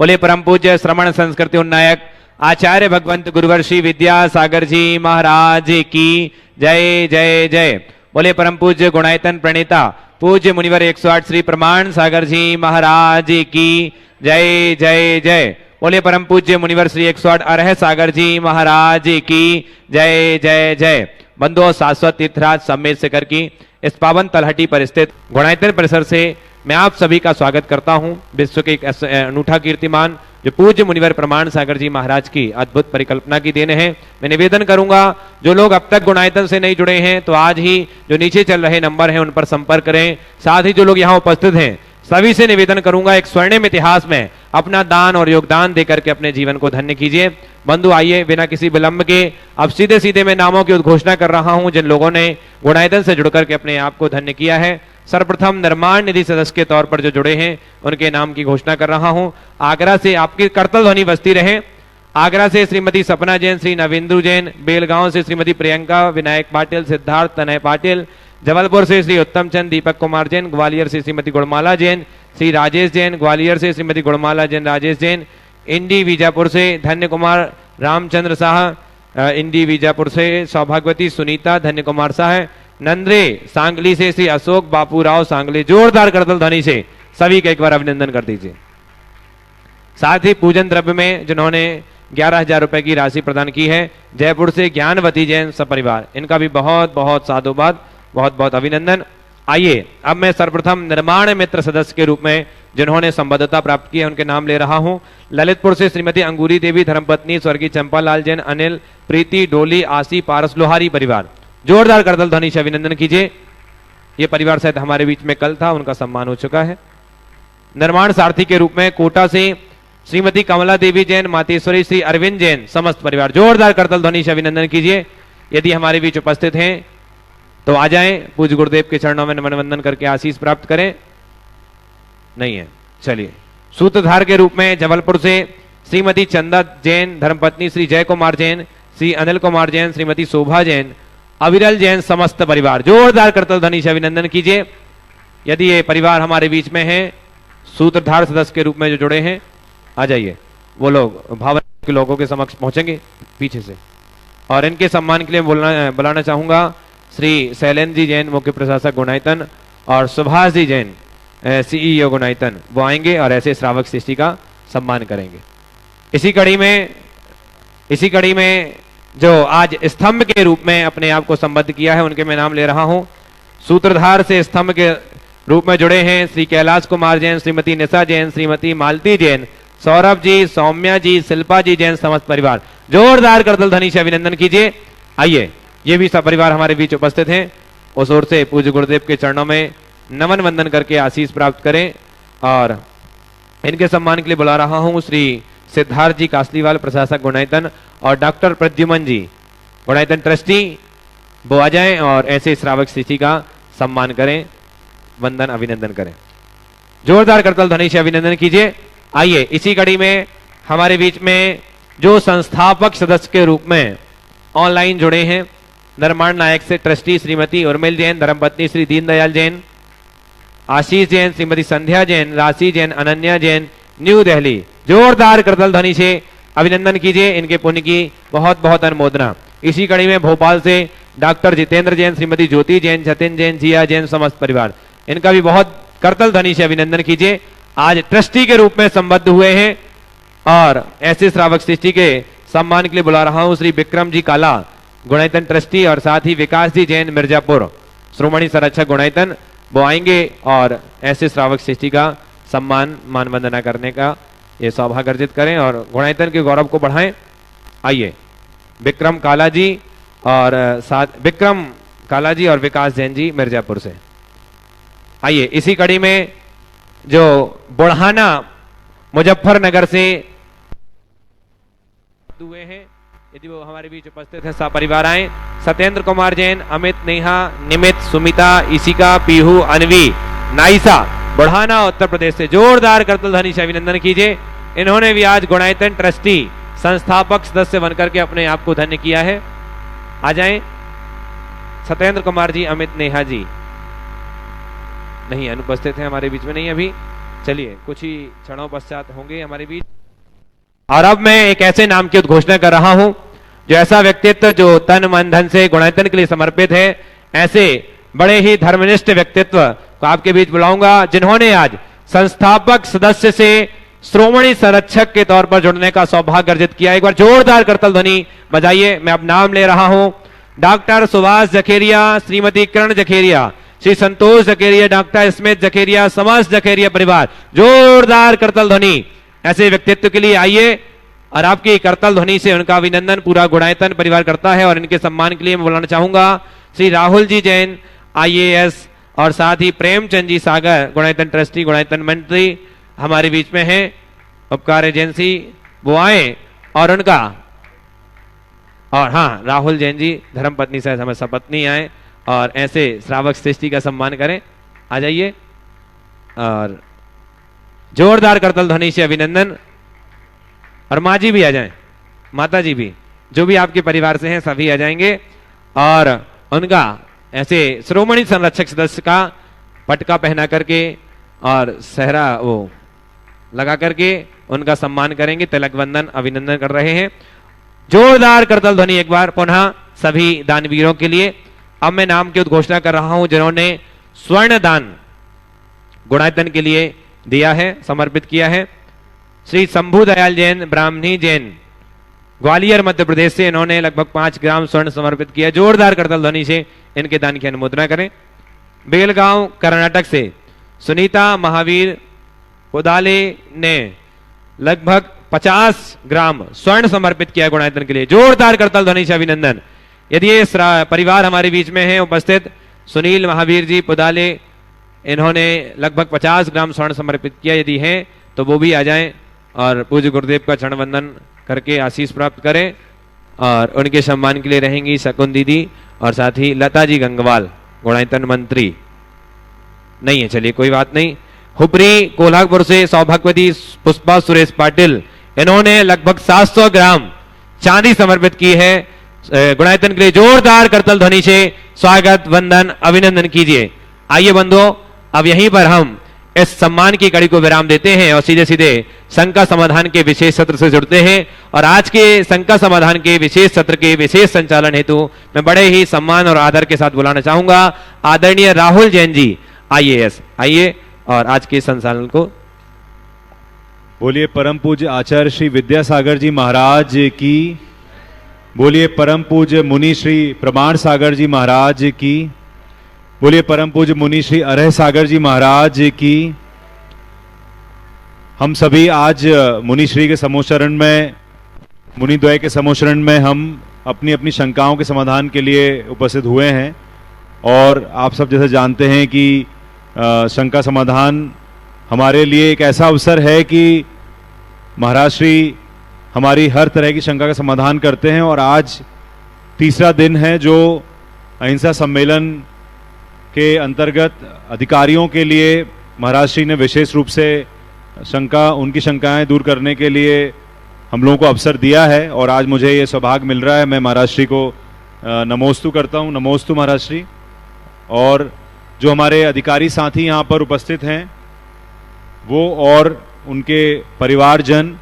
बोले परम पूज्य श्रवण संस्कृति उन्नायक आचार्य भगवंत गुरुवर श्री विद्यासागर जी महाराज की जय जय जय। बोले परम पूज्य गुणायतन प्रणेता पूज्य मुनिवर 108 श्री प्रमाण सागर जी महाराज की जय जय जय। बोले परम पूज्य मुनिवर श्री 108 अरह सागर जी महाराज की जय जय जय। बंधुओं, शाश्वत तीर्थराज सम्मेद शिखर की इस पावन तलहटी पर स्थित गुणायतन परिसर से मैं आप सभी का स्वागत करता हूं। विश्व के एक अनूठा कीर्तिमान जो पूज्य मुनिवर प्रमाण सागर जी महाराज की अद्भुत परिकल्पना की देन है। मैं निवेदन करूंगा जो लोग अब तक गुणायतन से नहीं जुड़े हैं तो आज ही जो नीचे चल रहे नंबर हैं उन पर संपर्क करें। साथ ही जो लोग यहाँ उपस्थित हैं सभी से निवेदन करूंगा एक स्वर्णिम इतिहास में अपना दान और योगदान देकर के अपने जीवन को धन्य कीजिए। बंधु आइए बिना किसी विलंब के अब सीधे सीधे मैं नामों की उद्घोषणा कर रहा हूं जिन लोगों ने गुणायतन से जुड़कर के अपने आप को धन्य किया है। सर्वप्रथम निर्माण निधि सदस्य के तौर पर जो जुड़े हैं उनके नाम की घोषणा कर रहा हूं। आगरा से आपकी करतल ध्वनि बजती रहे। आगरा से श्रीमती सपना जैन, श्री नवेंद्र जैन, बेलगांव से श्रीमती प्रियंका विनायक पाटिल, सिद्धार्थ तनय पाटिल, जबलपुर से श्री उत्तम चंद दीपक कुमार जैन, ग्वालियर से श्रीमती गुणमाला जैन, श्री राजेश जैन, ग्वालियर से श्रीमती गुणमाला जैन राजेश जैन, इंडी बीजापुर से धन्य कुमार रामचंद्र शाह, इंडी बीजापुर से सौभाग्यवती सुनीता धन्य कुमार शाह, नंद्रे सांगली से श्री अशोक बापू राव सांगली। जोरदार करतल ध्वनि से सभी का एक बार अभिनंदन कर दीजिए। साथ ही पूजन द्रव्य में जिन्होंने 11,000 रुपए की राशि प्रदान की है जयपुर से ज्ञानवती जैन सपरिवार, इनका भी बहुत बहुत साधुवाद, बहुत बहुत अभिनंदन। आइए अब मैं सर्वप्रथम निर्माण मित्र सदस्य के रूप में जिन्होंने संबद्धता प्राप्त की है उनके नाम ले रहा हूं। ललितपुर से श्रीमती अंगूरी देवी, धर्मपत्नी स्वर्गीय चंपालाल जैन, अनिल, प्रीति, डोली, आसी, पारस लोहारी परिवार। जोरदार करतल ध्वनि से अभिनंदन कीजिए। ये परिवार शायद हमारे बीच में कल था, उनका सम्मान हो चुका है। निर्माण सारथी के रूप में कोटा से श्रीमती कमला देवी जैन, मातेश्वरी, श्री अरविंद जैन समस्त परिवार। जोरदार करतल ध्वनि से अभिनंदन कीजिए। यदि हमारे बीच उपस्थित हैं तो आ जाएं, पूज्य गुरुदेव के चरणों में नमन वंदन करके आशीष प्राप्त करें। नहीं है, चलिए। सूत्रधार के रूप में जबलपुर से श्रीमती चंदा जैन, धर्मपत्नी श्री जय कुमार जैन, श्री अनिल कुमार जैन, श्रीमती शोभा जैन, अविरल जैन समस्त परिवार। जोरदार करतल ध्वनि से अभिनंदन कीजिए। यदि ये परिवार हमारे बीच में है सूत्रधार सदस्य के रूप में जो जुड़े हैं आ जाइए। वो लोग भावन के लोगों के समक्ष पहुंचेंगे पीछे से और इनके सम्मान के लिए बुलाना चाहूंगा श्री शैलेंद्र जी जैन, मुख्य प्रशासक गुणायतन, और सुभाष जी जैन, सीईओ गुणायतन। वो आएंगे और ऐसे श्रावक सृष्टि का सम्मान करेंगे। इसी कड़ी में जो आज स्तंभ के रूप में अपने आप को संबद्ध किया है उनके मैं नाम ले रहा हूं। सूत्रधार से स्तंभ के रूप में जुड़े हैं श्री कैलाश कुमार जैन, श्रीमती निशा जैन, श्रीमती मालती जैन, सौरभ जी, सौम्या जी, शिल्पा जी जैन समस्त परिवार। जोरदार करतल ध्वनि से अभिनंदन कीजिए। आइए ये भी सब परिवार हमारे बीच उपस्थित हैं। उस ओर से पूज्य गुरुदेव के चरणों में नमन वंदन करके आशीष प्राप्त करें और इनके सम्मान के लिए बुला रहा हूं श्री सिद्धार्थ जी कासलीवाल, प्रशासक गुणायतन, और डॉक्टर प्रद्युमन जी, गुणायतन ट्रस्टी। वो आ जाएं और ऐसे श्रावक सृष्टि का सम्मान करें, वंदन अभिनंदन करें। जोरदार करतल ध्वनि से अभिनंदन कीजिए। आइए इसी कड़ी में हमारे बीच में जो संस्थापक सदस्य के रूप में ऑनलाइन जुड़े हैं निर्माण नायक से ट्रस्टी श्रीमती उर्मिल जैन, धर्मपत्नी श्री दीनदयाल जैन, आशीष जैन, श्रीमती संध्या जैन, राशि जैन, अनन्या जैन, न्यू दिल्ली। जोरदार करतल ध्वनि से अभिनंदन कीजिए। इनके पुण्य की बहुत बहुत अनुमोदना। इसी कड़ी में भोपाल से डॉक्टर जितेंद्र जैन, श्रीमती ज्योति जैन, जतिन जैन, जिया जैन समस्त परिवार। इनका भी बहुत करतल ध्वनि से अभिनंदन कीजिए। आज ट्रस्टी के रूप में संबद्ध हुए हैं और ऐसे श्रावक सृष्टि के सम्मान के लिए बुला रहा हूं श्री विक्रम जी काला, गुणायतन ट्रस्टी, और साथ ही विकास जी जैन मिर्जापुर, श्रोमणी संरक्षक गुणायतन। वो आएंगे और ऐसे श्रावक सृष्टि का सम्मान मान वंदना करने का ये सौभाग्य अर्जित करें और गुणायतन के गौरव को बढ़ाएं। आइए विक्रम काला जी और विक्रम काला जी और विकास जैन जी मिर्जापुर से। आइए इसी कड़ी में जो बुढ़ाना मुजफ्फरनगर से हुए हैं यदि वो हमारे बीच उपस्थित है सपरिवार आए। सत्येंद्र कुमार जैन, अमित, नेहा, निमित, सुमिता, इशिका, पीहू, अनवी, नाइसा, बुढ़ाना उत्तर प्रदेश से। जोरदार करतल ध्वनि से अभिनंदन कीजिए। इन्होंने भी आज गुणायतन ट्रस्टी संस्थापक सदस्य बनकर के अपने आप को धन्य किया है। आ जाएं सत्येंद्र कुमार जी, अमित, नेहा जी नहीं अनुपस्थित है हमारे बीच में, नहीं अभी। चलिए कुछ ही क्षणों पश्चात होंगे हमारे बीच। और अब मैं एक ऐसे नाम की उद्घोषणा कर रहा हूं जो ऐसा व्यक्तित्व जो तन मन धन से गुणायतन के लिए समर्पित है, ऐसे बड़े ही धर्मनिष्ठ व्यक्तित्व को आपके बीच बुलाऊंगा जिन्होंने आज संस्थापक सदस्य से श्रोमणी संरक्षक के तौर पर जुड़ने का सौभाग्य अर्जित किया। एक बार जोरदार करताल ध्वनि बजाइए। मैं अब नाम ले रहा हूं डॉक्टर सुभाष जखेरिया, श्रीमती किरण जखेरिया, श्री संतोष जखेरिया, डॉक्टर स्मिथ जखेरिया, समस्त जखेरिया परिवार। जोरदार करताल ध्वनि ऐसे व्यक्तित्व के लिए। आइए और आपकी करताल ध्वनि से उनका अभिनंदन पूरा गुणायतन परिवार करता है। और इनके सम्मान के लिए मैं बुलाना चाहूंगा श्री राहुल जी जैन IAS और साथ ही प्रेमचंद जी सागर गुणायतन ट्रस्टी, गुणायतन मंत्री हमारे बीच में हैं। उपकार एजेंसी वो आए और उनका, और हाँ राहुल जैन जी धर्मपत्नी से हमें सपत्नी आए और ऐसे श्रावक श्रेष्ठी का सम्मान करें। आ जाइए और जोरदार करताल ध्वनि से अभिनंदन। और माँ जी भी आ जाएं, माता जी भी, जो भी आपके परिवार से हैं सभी आ जाएंगे और उनका ऐसे श्रोमणी संरक्षक सदस्य का पटका पहना करके और सहरा वो लगा करके उनका सम्मान करेंगे। तिलक वंदन अभिनंदन कर रहे हैं। जोरदार करताल ध्वनि एक बार पुनः सभी दानवीरों के लिए। अब मैं नाम की उद्घोषणा कर रहा हूं जिन्होंने स्वर्ण दान गुणायतन के लिए दिया है, समर्पित किया है। श्री शंभू दयाल जैन, ब्राह्मणी जैन, ग्वालियर मध्य प्रदेश से इन्होंने लगभग 5 ग्राम स्वर्ण समर्पित किया। जोरदार करताल ध्वनि से इनके दान की अनुमोदना करें। बेलगांव कर्नाटक से सुनीता महावीर पुदाले ने लगभग 50 ग्राम स्वर्ण समर्पित किया गुणायतन के लिए। जोरदार करताल ध्वनि से अभिनंदन। यदि ये परिवार हमारे बीच में है उपस्थित, सुनील महावीर जी पुदाले, इन्होंने लगभग 50 ग्राम स्वर्ण समर्पित किया, यदि हैं तो वो भी आ जाएं और पूज्य गुरुदेव का चरण वंदन करके आशीष प्राप्त करें। और उनके सम्मान के लिए रहेंगी शकुन दीदी और साथ ही लता जी गंगवाल, गुणायतन मंत्री नहीं है, चलिए कोई बात नहीं। हुपरी कोल्हापुर से सौभाग्यवती पुष्पा सुरेश पाटिल, इन्होंने लगभग 700 ग्राम चांदी समर्पित की है गुणायतन के लिए। जोरदार करताल ध्वनि से स्वागत वंदन अभिनंदन कीजिए। आइए बंधुओं, अब यहीं पर हम इस सम्मान की कड़ी को विराम देते हैं और सीधे सीधे शंका समाधान के विशेष सत्र से जुड़ते हैं। और आज के शंका समाधान के विशेष सत्र के विशेष संचालन हेतु मैं बड़े ही सम्मान और आदर के साथ बुलाना चाहूंगा आदरणीय राहुल जैन जी IAS। आइए और आज के संचालन को। बोलिए परम पूज्य आचार्य श्री विद्यासागर जी महाराज की। बोलिए परम पूज्य मुनि श्री प्रमाण सागर जी महाराज की। बोलिए परम पूज्य मुनि श्री अरह सागर जी महाराज की। हम सभी आज मुनि श्री के समोचरण में, मुनि द्वय के समोचरण में हम अपनी अपनी शंकाओं के समाधान के लिए उपस्थित हुए हैं। और आप सब जैसे जानते हैं कि शंका समाधान हमारे लिए एक ऐसा अवसर है कि महाराज श्री हमारी हर तरह की शंका का समाधान करते हैं। और आज तीसरा दिन है जो अहिंसा सम्मेलन के अंतर्गत अधिकारियों के लिए महाराज श्री ने विशेष रूप से उनकी शंकाएं दूर करने के लिए हम लोगों को अवसर दिया है। और आज मुझे ये सौभाग्य मिल रहा है। मैं महाराज श्री को नमोस्तु करता हूँ। नमोस्तु महाराज श्री। और जो हमारे अधिकारी साथी यहाँ पर उपस्थित हैं वो और उनके परिवारजन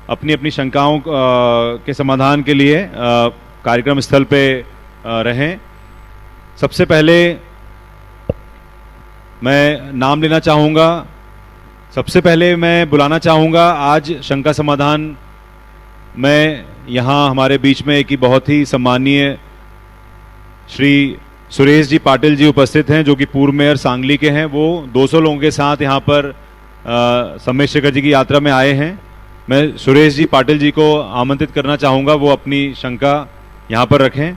अपनी अपनी शंकाओं के समाधान के लिए कार्यक्रम स्थल पे रहें। सबसे पहले मैं नाम लेना चाहूँगा। सबसे पहले मैं बुलाना चाहूँगा आज शंका समाधान में यहाँ हमारे बीच में एक बहुत ही सम्मानीय श्री सुरेश जी पाटिल जी उपस्थित हैं, जो कि पूर्व मेयर सांगली के हैं। वो 200 लोगों के साथ यहाँ पर सम्मेशेखर जी की यात्रा में आए हैं। मैं सुरेश जी पाटिल जी को आमंत्रित करना चाहूँगा वो अपनी शंका यहाँ पर रखें।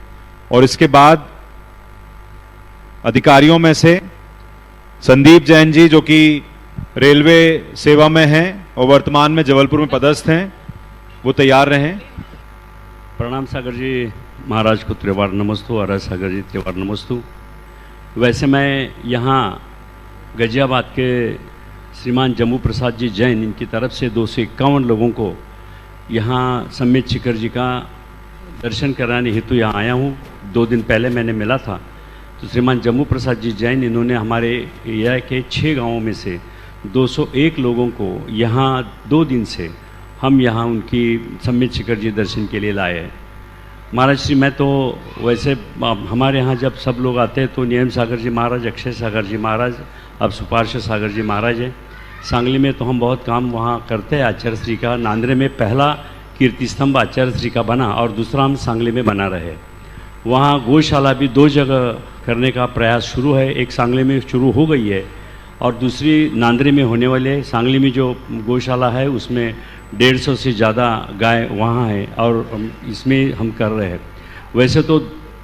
और इसके बाद अधिकारियों में से संदीप जैन जी, जो कि रेलवे सेवा में हैं और वर्तमान में जबलपुर में पदस्थ हैं, वो तैयार रहें। प्रणाम सागर जी महाराज को त्रिवार नमस्तु और सागर जी त्रिवार नमस्तु। वैसे मैं यहाँ गाजियाबाद के श्रीमान जम्मू प्रसाद जी जैन, इनकी तरफ से 251 लोगों को यहाँ सम्मित शिखर जी का दर्शन कराने हेतु यहाँ आया हूँ। 2 दिन पहले मैंने मिला था तो श्रीमान जम्मू प्रसाद जी जैन, इन्होंने हमारे एरिया के 6 गाँवों में से 201 लोगों को यहाँ 2 दिन से हम यहाँ उनकी सम्मित शिखर जी दर्शन के लिए लाए हैं। महाराज श्री, मैं तो वैसे हमारे यहाँ जब सब लोग आते हैं तो नियम सागर जी महाराज, अक्षय सागर जी महाराज, अब सुपार्श्व सागर जी महाराज हैं। सांगली में तो हम बहुत काम वहाँ करते हैं आचार्य श्री का। नांद्रे में पहला कीर्ति स्तंभ आचार्य श्री का बना और दूसरा हम सांगली में बना रहे। वहाँ गौशाला भी 2 जगह करने का प्रयास शुरू है। एक सांगली में शुरू हो गई है और दूसरी नांद्रे में होने वाले। सांगली में जो गौशाला है उसमें 150 से ज़्यादा गाय वहाँ है और इसमें हम कर रहे हैं। वैसे तो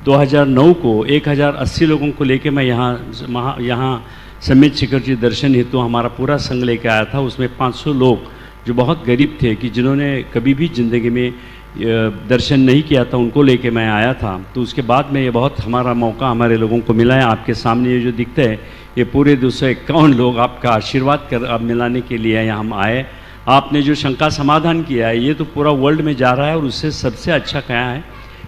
2009 को 1080 लोगों को लेके मैं यहाँ सम्मित शिखर जी दर्शन हेतु हमारा पूरा संघ लेके आया था। उसमें 500 लोग जो बहुत गरीब थे कि जिन्होंने कभी भी ज़िंदगी में दर्शन नहीं किया था, उनको लेके मैं आया था। तो उसके बाद में ये बहुत हमारा मौका हमारे लोगों को मिला है। आपके सामने ये जो दिखते हैं ये पूरे 251 लोग आपका आशीर्वाद कर मिलाने के लिए यहाँ हम आए। आपने जो शंका समाधान किया है ये तो पूरा वर्ल्ड में जा रहा है और उससे सबसे अच्छा क्या है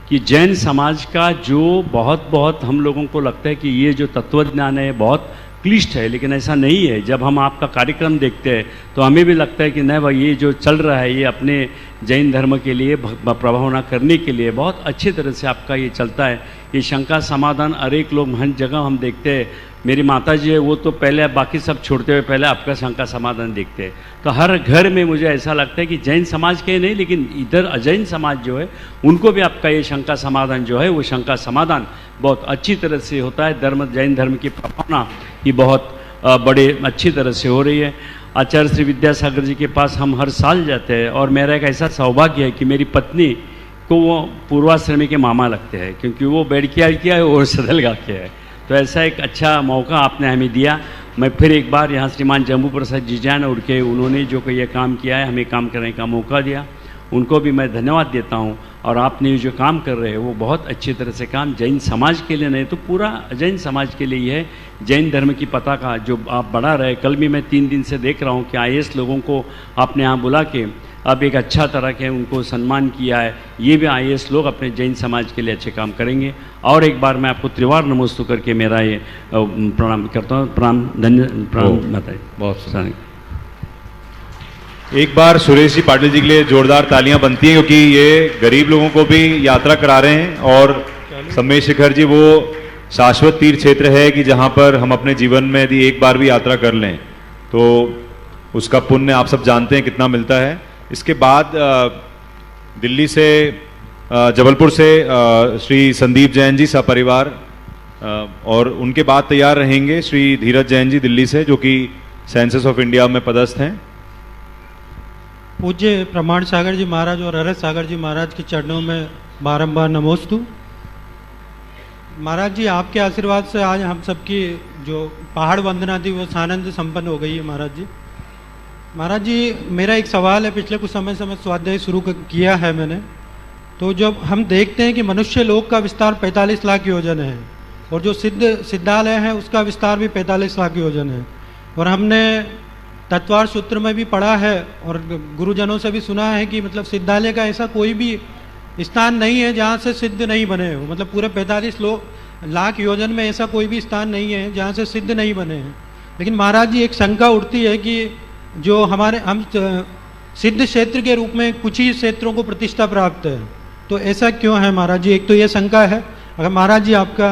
कि जैन समाज का जो बहुत हम लोगों को लगता है कि ये जो तत्वज्ञान है बहुत क्लिष्ट है, लेकिन ऐसा नहीं है। जब हम आपका कार्यक्रम देखते हैं तो हमें भी लगता है कि नहीं भाई ये जो चल रहा है ये अपने जैन धर्म के लिए प्रभावना करने के लिए बहुत अच्छी तरह से आपका ये चलता है। ये शंका समाधान हर एक लोग हर जगह हम देखते हैं। मेरी माता जी है वो तो पहले बाकी सब छोड़ते हुए पहले आपका शंका समाधान देखते हैं। तो हर घर में मुझे ऐसा लगता है कि जैन समाज के नहीं लेकिन इधर अजैन समाज जो है उनको भी आपका ये शंका समाधान जो है वो शंका समाधान बहुत अच्छी तरह से होता है। जैन धर्म की प्रभावना ये बहुत बड़े अच्छी तरह से हो रही है। आचार्य श्री विद्यासागर जी के पास हम हर साल जाते हैं और मेरा एक ऐसा सौभाग्य है कि मेरी पत्नी को वो पूर्वाश्रमी के मामा लगते हैं क्योंकि वो बेड़किया है और सदलगा के है। तो ऐसा एक अच्छा मौका आपने हमें दिया। मैं फिर एक बार यहाँ श्रीमान जम्बू प्रसाद जी जान और के उन्होंने जो ये काम किया है हमें काम करने का मौका दिया, उनको भी मैं धन्यवाद देता हूँ। और आपने जो काम कर रहे हैं वो बहुत अच्छी तरह से काम जैन समाज के लिए नहीं तो पूरा जैन समाज के लिए ही है। जैन धर्म की पताका जो आप बढ़ा रहे। कल भी मैं 3 दिन से देख रहा हूँ कि IAS लोगों को आपने यहाँ बुला के अब एक अच्छा तरह के उनको सम्मान किया है। ये भी IAS लोग अपने जैन समाज के लिए अच्छे काम करेंगे। और एक बार मैं आपको त्रिवार नमस्तु करके मेरा ये प्रणाम करता हूँ। प्रणाम बताइए। बहुत सारे एक बार सुरेश जी पाटिल जी के लिए जोरदार तालियां बनती हैं क्योंकि ये गरीब लोगों को भी यात्रा करा रहे हैं और सम्मित शिखर जी वो शाश्वत तीर्थ क्षेत्र है कि जहां पर हम अपने जीवन में यदि एक बार भी यात्रा कर लें तो उसका पुण्य आप सब जानते हैं कितना मिलता है। इसके बाद दिल्ली से जबलपुर से श्री संदीप जैन जी सपरिवार और उनके बाद तैयार रहेंगे श्री धीरज जैन जी दिल्ली से जो कि सेंसस ऑफ इंडिया में पदस्थ हैं। पूज्य प्रमाण सागर जी महाराज और अरज सागर जी महाराज के चरणों में बारंबार नमोस्तु। महाराज जी आपके आशीर्वाद से आज हम सबकी जो पहाड़ वंदना थी वो सानंद संपन्न हो गई है। महाराज जी मेरा एक सवाल है। पिछले कुछ समय से मैं स्वाध्याय शुरू किया है मैंने, तो जब हम देखते हैं कि मनुष्य लोक का विस्तार 45 लाख योजन है और जो सिद्धालय है उसका विस्तार भी 45 लाख योजन है और हमने तत्वार सूत्र में भी पढ़ा है और गुरुजनों से भी सुना है कि मतलब सिद्धालय का ऐसा कोई भी स्थान नहीं है जहाँ से सिद्ध नहीं बने हो। मतलब पूरे 45 लाख योजन में ऐसा कोई भी स्थान नहीं है जहाँ से सिद्ध नहीं बने हैं। लेकिन महाराज जी एक शंका उठती है कि जो हम सिद्ध क्षेत्र के रूप में कुछ ही क्षेत्रों को प्रतिष्ठा प्राप्त है, तो ऐसा क्यों है महाराज जी? एक तो ये शंका है। अगर महाराज जी आपका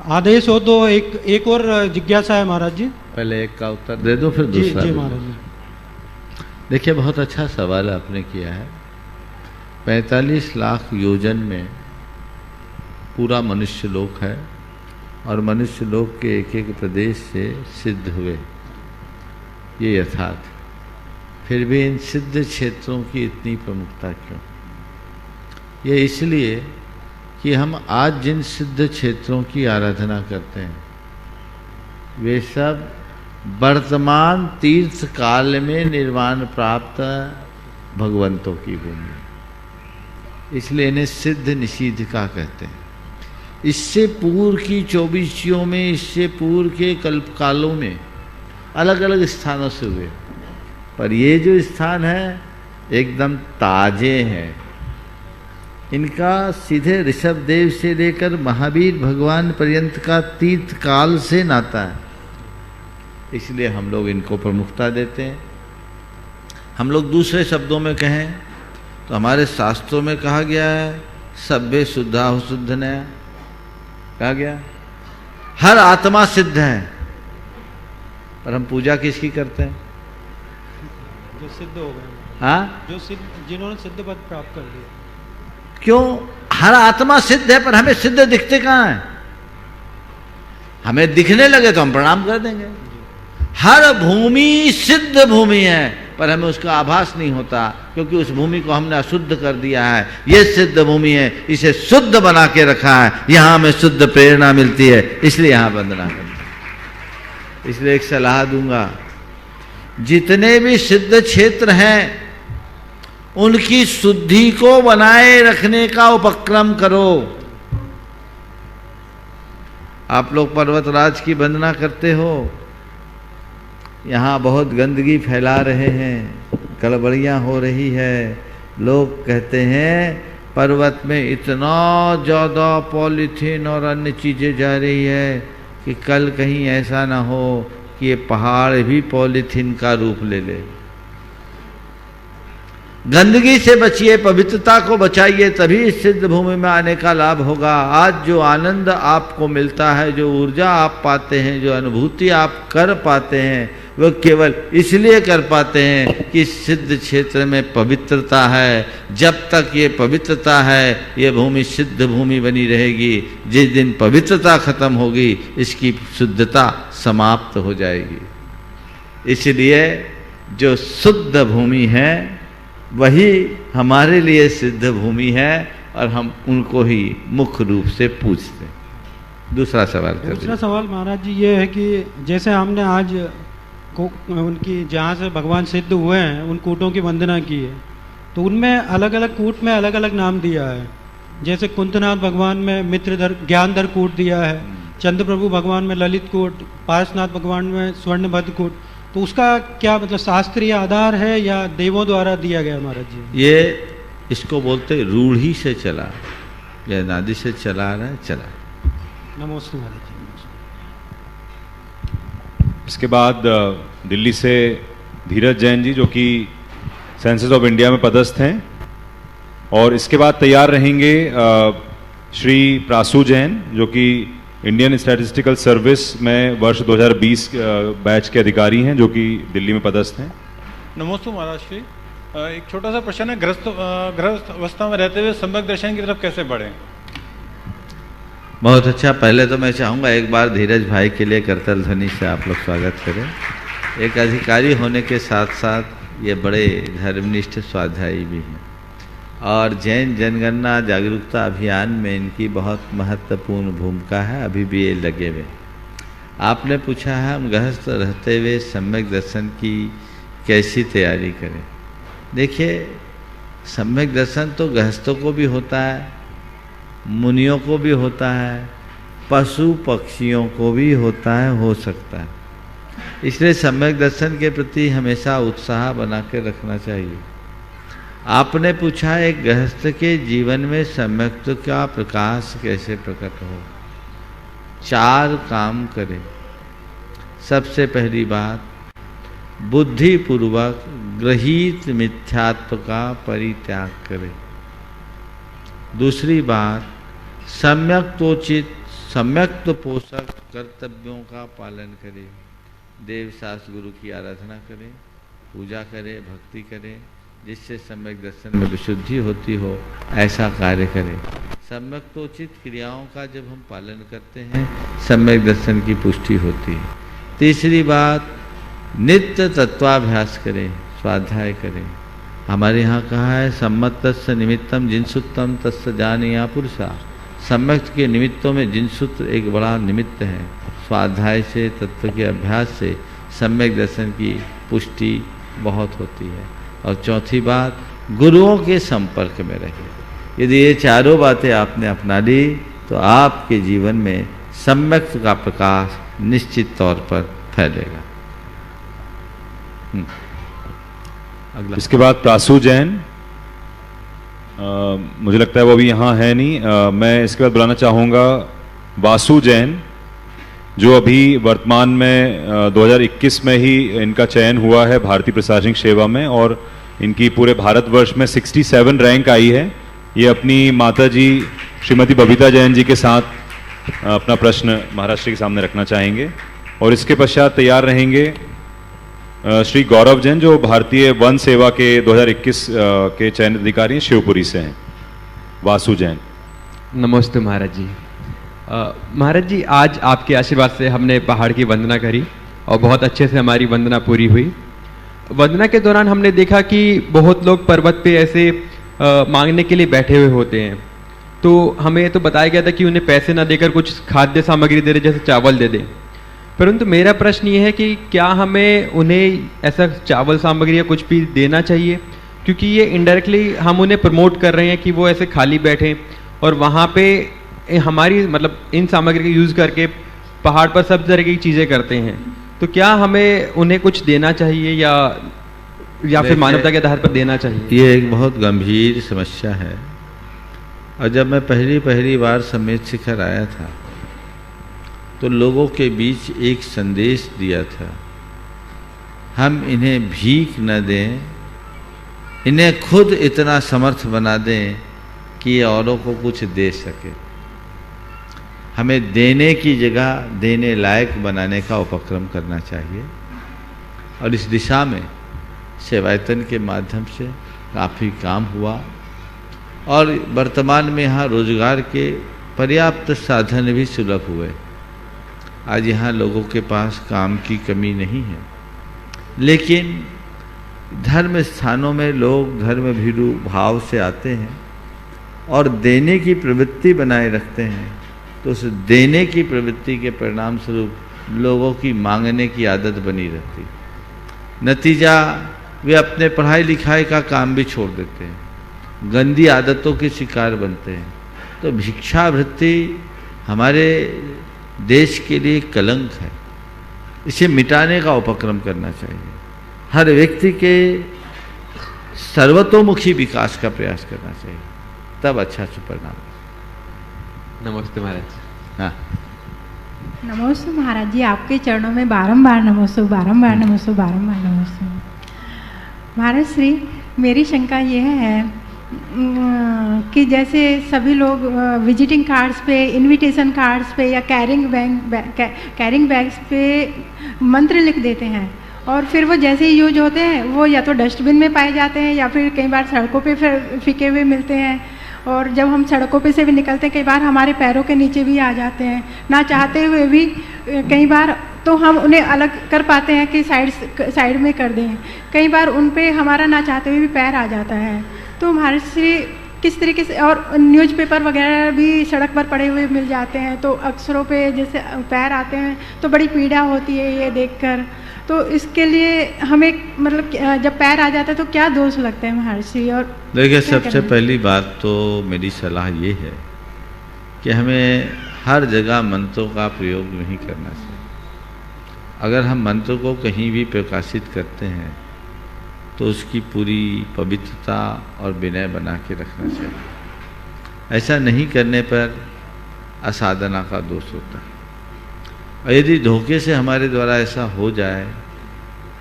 आदेश हो तो एक और जिज्ञासा है महाराज जी। पहले एक का उत्तर दे दो फिर दूसरा। जी महाराज जी। देखिए बहुत अच्छा सवाल आपने किया है। 45 लाख योजन में पूरा मनुष्य लोक है और मनुष्य लोक के एक एक प्रदेश से सिद्ध हुए, ये यथार्थ। फिर भी इन सिद्ध क्षेत्रों की इतनी प्रमुखता क्यों? ये इसलिए कि हम आज जिन सिद्ध क्षेत्रों की आराधना करते हैं वे सब वर्तमान तीर्थ काल में निर्वाण प्राप्त भगवंतों की भूमि, इसलिए इन्हें सिद्ध निषिद्धिका कहते हैं। इससे पूर्व की 24 में, इससे पूर्व के कल्पकालों में अलग अलग स्थानों से हुए, पर ये जो स्थान है एकदम ताजे हैं। इनका सीधे ऋषभ देव से लेकर महावीर भगवान पर्यंत का तीर्थ काल से नाता है, इसलिए हम लोग इनको प्रमुखता देते हैं। हम लोग दूसरे शब्दों में कहें तो हमारे शास्त्रों में कहा गया है सभ्य शुद्धा हो शुद्ध नया, कहा गया हर आत्मा सिद्ध है, पर हम पूजा किसकी करते हैं? जो सिद्ध हो गए, हाँ, जो सिद्ध, जिन्होंने सिद्ध पद प्राप्त कर लिया। क्यों? हर आत्मा सिद्ध है, पर हमें सिद्ध दिखते कहाँ हैं? हमें दिखने लगे तो हम प्रणाम कर देंगे। हर भूमि सिद्ध भूमि है, पर हमें उसका आभास नहीं होता, क्योंकि उस भूमि को हमने अशुद्ध कर दिया है। ये सिद्ध भूमि है, इसे शुद्ध बना के रखा है, यहां हमें शुद्ध प्रेरणा मिलती है, इसलिए यहां वंदना करते हैं। इसलिए एक सलाह दूंगा, जितने भी सिद्ध क्षेत्र हैं उनकी शुद्धि को बनाए रखने का उपक्रम करो। आप लोग पर्वतराज की वंदना करते हो, यहाँ बहुत गंदगी फैला रहे हैं, गड़बड़ियाँ हो रही है। लोग कहते हैं पर्वत में इतना ज़्यादा पॉलीथीन और अन्य चीज़ें जा रही है कि कल कहीं ऐसा ना हो कि ये पहाड़ भी पॉलीथीन का रूप ले ले। गंदगी से बचिए, पवित्रता को बचाइए, तभी इस सिद्ध भूमि में आने का लाभ होगा। आज जो आनंद आपको मिलता है, जो ऊर्जा आप पाते हैं, जो अनुभूति आप कर पाते हैं, वो केवल इसलिए कर पाते हैं कि सिद्ध क्षेत्र में पवित्रता है। जब तक ये पवित्रता है, ये भूमि सिद्ध भूमि बनी रहेगी। जिस दिन पवित्रता खत्म होगी, इसकी शुद्धता समाप्त हो जाएगी। इसलिए जो शुद्ध भूमि है वही हमारे लिए सिद्ध भूमि है, और हम उनको ही मुख्य रूप से पूजते हैं। दूसरा सवाल कर दूसरा सवाल महाराज जी ये है कि जैसे हमने आज को उनकी जहाँ से भगवान सिद्ध हुए हैं उन कूटों की वंदना की है, तो उनमें अलग अलग कूट में अलग अलग नाम दिया है। जैसे कुंतनाथ भगवान में मित्रधर ज्ञानधर कूट दिया है, चंद्र प्रभु भगवान में ललित कूट, पारसनाथ भगवान में स्वर्णभद्र कूट। तो उसका क्या मतलब शास्त्रीय आधार है या देवों द्वारा दिया गया महाराज जी? ये इसको बोलते रूढ़ी से चला, या नादि से चला रहा है, चला। नमस्ते महाराज जी। इसके बाद दिल्ली से धीरज जैन जी, जो कि सेंसस ऑफ इंडिया में पदस्थ हैं, और इसके बाद तैयार रहेंगे श्री प्रासू जैन, जो कि इंडियन स्टैटिस्टिकल सर्विस में वर्ष 2020 बैच के अधिकारी हैं, जो कि दिल्ली में पदस्थ हैं। नमस्ते महाराज श्री, एक छोटा सा प्रश्न है, गृहस्थ अवस्था में रहते हुए सम्यक दर्शन की तरफ कैसे बढ़ें? बहुत अच्छा। पहले तो मैं चाहूँगा एक बार धीरज भाई के लिए करतल ध्वनि से आप लोग स्वागत करें। एक अधिकारी होने के साथ साथ ये बड़े धर्मनिष्ठ स्वाध्यायी भी हैं, और जैन जनगणना जागरूकता अभियान में इनकी बहुत महत्वपूर्ण भूमिका है। अभी भी ये लगे हुए। आपने पूछा है हम गृहस्थ रहते हुए सम्यक दर्शन की कैसी तैयारी करें। देखिए, सम्यक दर्शन तो गृहस्थों को भी होता है, मुनियों को भी होता है, पशु पक्षियों को भी होता है, हो सकता है। इसलिए सम्यक दर्शन के प्रति हमेशा उत्साह बना के रखना चाहिए। आपने पूछा एक गृहस्थ के जीवन में सम्यक्त्व का प्रकाश कैसे प्रकट हो। 4 काम करें। सबसे पहली बात, बुद्धिपूर्वक गृहीत मिथ्यात्व का परित्याग करें। दूसरी बात, सम्यक्तोचित सम्यक्त पोषक कर्तव्यों का पालन करें। देव शास्त्र गुरु की आराधना करें, पूजा करें, भक्ति करें, जिससे सम्यक दर्शन में विशुद्धि होती हो, ऐसा कार्य करें। सम्यक्तोचित क्रियाओं का जब हम पालन करते हैं, सम्यक दर्शन की पुष्टि होती है। तीसरी बात, नित्य तत्वाभ्यास करें, स्वाध्याय करें। हमारे यहाँ कहा है सम्मत तस्य निमित्तम जिनसूत्रम तस्य जानिया पुरुषा। सम्यक के निमित्तों में जिनसूत्र एक बड़ा निमित्त है। स्वाध्याय से, तत्व के अभ्यास से सम्यक दर्शन की पुष्टि बहुत होती है। और चौथी बात, गुरुओं के संपर्क में रहिए। यदि ये चारों बातें आपने अपना ली तो आपके जीवन में सम्यक का प्रकाश निश्चित तौर पर फैलेगा। अगला। इसके बाद प्रासू जैन, मुझे लगता है वो अभी यहाँ है नहीं। मैं इसके बाद बुलाना चाहूँगा वासु जैन, जो अभी वर्तमान में 2021 में ही इनका चयन हुआ है भारतीय प्रशासनिक सेवा में, और इनकी पूरे भारतवर्ष में 67 रैंक आई है। ये अपनी माता जी श्रीमती बबीता जैन जी के साथ अपना प्रश्न महाराज श्री के सामने रखना चाहेंगे, और इसके पश्चात तैयार रहेंगे श्री गौरव जैन, जो भारतीय वन सेवा के 2021 के चयनित अधिकारी हैं, शिवपुरी से हैं। वासु जैन। नमस्ते महाराज जी। महाराज जी, आज आपके आशीर्वाद से हमने पहाड़ की वंदना करी और बहुत अच्छे से हमारी वंदना पूरी हुई। वंदना के दौरान हमने देखा कि बहुत लोग पर्वत पे ऐसे मांगने के लिए बैठे हुए होते हैं, तो हमें तो बताया गया था कि उन्हें पैसे ना देकर कुछ खाद्य सामग्री दे दे, जैसे चावल दे दे। परंतु मेरा प्रश्न ये है कि क्या हमें उन्हें ऐसा चावल सामग्री या कुछ भी देना चाहिए, क्योंकि ये इनडायरेक्टली हम उन्हें प्रमोट कर रहे हैं कि वो ऐसे खाली बैठें और वहाँ पे हमारी मतलब इन सामग्री का यूज़ करके पहाड़ पर सब तरह की चीज़ें करते हैं। तो क्या हमें उन्हें कुछ देना चाहिए या फिर मानवता के आधार पर देना चाहिए? ये एक बहुत गंभीर समस्या है, और जब मैं पहली बार समेत शिखर आया था तो लोगों के बीच एक संदेश दिया था, हम इन्हें भीख न दें, इन्हें खुद इतना समर्थ बना दें कि ये औरों को कुछ दे सके। हमें देने की जगह देने लायक बनाने का उपक्रम करना चाहिए, और इस दिशा में सेवायतन के माध्यम से काफ़ी काम हुआ, और वर्तमान में यहाँ रोजगार के पर्याप्त साधन भी सुलभ हुए। आज यहाँ लोगों के पास काम की कमी नहीं है, लेकिन धर्म स्थानों में लोग धर्म भीरू भाव से आते हैं और देने की प्रवृत्ति बनाए रखते हैं, तो उस देने की प्रवृत्ति के परिणाम स्वरूप लोगों की मांगने की आदत बनी रहती। नतीजा वे अपने पढ़ाई लिखाई का काम भी छोड़ देते हैं, गंदी आदतों के शिकार बनते हैं। तो भिक्षावृत्ति हमारे देश के लिए कलंक है, इसे मिटाने का उपक्रम करना चाहिए। हर व्यक्ति के सर्वतोमुखी विकास का प्रयास करना चाहिए, तब अच्छा परिणाम। नमस्ते महाराज। हाँ, नमोस्तु महाराज जी, आपके चरणों में बारंबार नमोस्तु, बारंबार नमोस्तु, बारंबार नमोस्तु। महाराज श्री, मेरी शंका यह है कि जैसे सभी लोग विजिटिंग कार्ड्स पे, इनविटेशन कार्ड्स पे या कैरिंग बैग्स पे मंत्र लिख देते हैं, और फिर वो जैसे ही यूज होते हैं वो या तो डस्टबिन में पाए जाते हैं या फिर कई बार सड़कों पे फेंके हुए मिलते हैं, और जब हम सड़कों पे से भी निकलते हैं कई बार हमारे पैरों के नीचे भी आ जाते हैं, ना चाहते हुए भी कई बार तो हम उन्हें अलग कर पाते हैं कि साइड में कर दें, कई बार उन पे हमारा ना चाहते हुए भी पैर आ जाता है। तो महाराज श्री किस तरीके से, और न्यूज़पेपर वगैरह भी सड़क पर पड़े हुए मिल जाते हैं, तो अक्षरों पे जैसे पैर आते हैं तो बड़ी पीड़ा होती है ये देखकर। तो इसके लिए हमें मतलब जब पैर आ जाता है तो क्या दोष लगते हैं महर्षि? और देखिए, सबसे पहली बात तो मेरी सलाह ये है कि हमें हर जगह मंत्रों का प्रयोग नहीं करना चाहिए। अगर हम मंत्र को कहीं भी प्रकाशित करते हैं तो उसकी पूरी पवित्रता और विनय बना के रखना चाहिए। ऐसा नहीं करने पर असाधना का दोष होता है, और यदि धोखे से हमारे द्वारा ऐसा हो जाए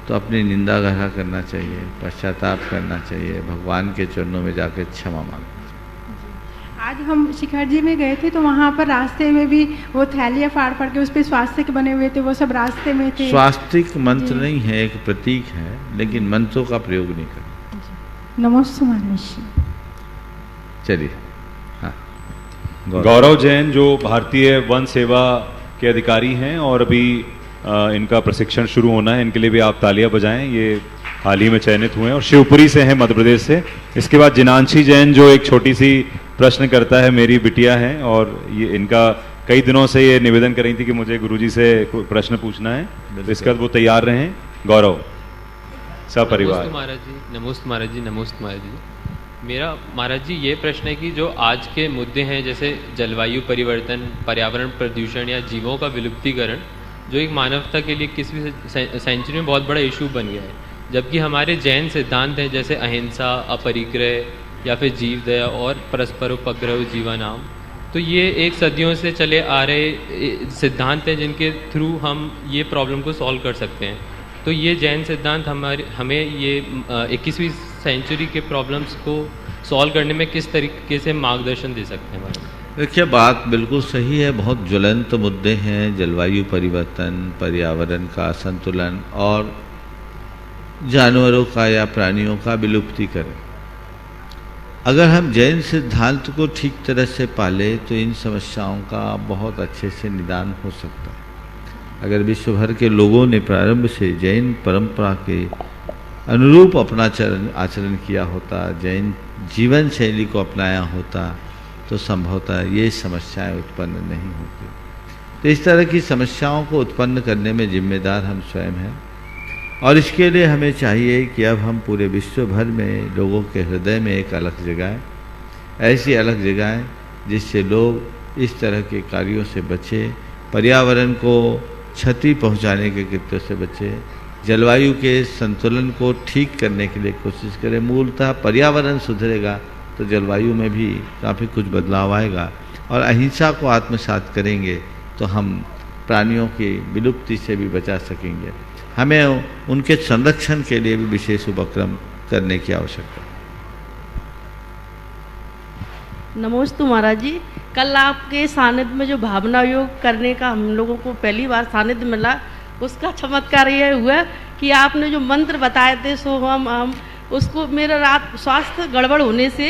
तो अपनी निंदा ग्रह करना चाहिए, पश्चाताप करना चाहिए, भगवान के चरणों में जाकर क्षमा मांगना चाहिए। आज हम शिखर जी में गए थे तो वहाँ पर रास्ते में भी वो थैलियाँ फाड़ फाड़ के उस पर स्वास्तिक बने हुए थे, वो सब रास्ते में थे। स्वास्तिक मंत्र नहीं है, एक प्रतीक है, लेकिन मंत्रों का प्रयोग नहीं करना। नमोस्तु महाराज। चलिए। हाँ, गौरव जैन जो भारतीय वन सेवा के अधिकारी हैं और अभी इनका प्रशिक्षण शुरू होना है, इनके लिए भी आप तालियां बजाएं। ये हाल ही में चयनित हुए हैं और शिवपुरी से हैं, मध्य प्रदेश से। इसके बाद जिनांशी जैन जो एक छोटी सी प्रश्न करता है, मेरी बिटिया है और ये इनका कई दिनों से ये निवेदन कर रही थी कि मुझे गुरुजी से कोई प्रश्न पूछना है, तो इसके बाद वो तैयार रहें। गौरव सपरिवार। नमोस्तु महाराज जी, नमोस्तु महाराज जी, नमोस्तु महाराज जी। मेरा महाराज जी ये प्रश्न है कि जो आज के मुद्दे हैं जैसे जलवायु परिवर्तन, पर्यावरण प्रदूषण या जीवों का विलुप्तीकरण, जो एक मानवता के लिए किसी सेंचुरी में बहुत बड़ा इशू बन गया है, जबकि हमारे जैन सिद्धांत हैं जैसे अहिंसा, अपरिग्रह या फिर जीव दया और परस्पर उपग्रह जीवानाम, तो ये एक सदियों से चले आ रहे सिद्धांत हैं जिनके थ्रू हम ये प्रॉब्लम को सॉल्व कर सकते हैं। तो ये जैन सिद्धांत हमें ये 21वीं सेंचुरी के प्रॉब्लम्स को सॉल्व करने में किस तरीके से मार्गदर्शन दे सकते हैं हमारे? देखिए, बात बिल्कुल सही है। बहुत ज्वलंत मुद्दे हैं, जलवायु परिवर्तन, पर्यावरण का असंतुलन और जानवरों का या प्राणियों का विलुप्तीकरण। अगर हम जैन सिद्धांत को ठीक तरह से पाले तो इन समस्याओं का बहुत अच्छे से निदान हो सकता है। अगर विश्व भर के लोगों ने प्रारंभ से जैन परंपरा के अनुरूप अपना आचरण किया होता, जैन जीवन शैली को अपनाया होता, तो संभवतः ये समस्याएं उत्पन्न नहीं होती। तो इस तरह की समस्याओं को उत्पन्न करने में जिम्मेदार हम स्वयं हैं, और इसके लिए हमें चाहिए कि अब हम पूरे विश्व भर में लोगों के हृदय में एक अलग जगाएं, ऐसी अलग जगाएं जिससे लोग इस तरह के कार्यों से बचें, पर्यावरण को क्षति पहुंचाने के कृत्यों से बचें, जलवायु के संतुलन को ठीक करने के लिए कोशिश करें। मूलतः पर्यावरण सुधरेगा तो जलवायु में भी काफ़ी कुछ बदलाव आएगा, और अहिंसा को आत्मसात करेंगे तो हम प्राणियों की विलुप्ति से भी बचा सकेंगे। हमें उनके संरक्षण के लिए भी विशेष उपक्रम करने की आवश्यकता है। नमोस्तु महाराज जी, कल आपके सानिध्य में जो भावना योग करने का हम लोगों को पहली बार सानिध्य मिला, उसका चमत्कार ये हुआ कि आपने जो मंत्र बताए थे सो हम उसको, मेरा रात स्वास्थ्य गड़बड़ होने से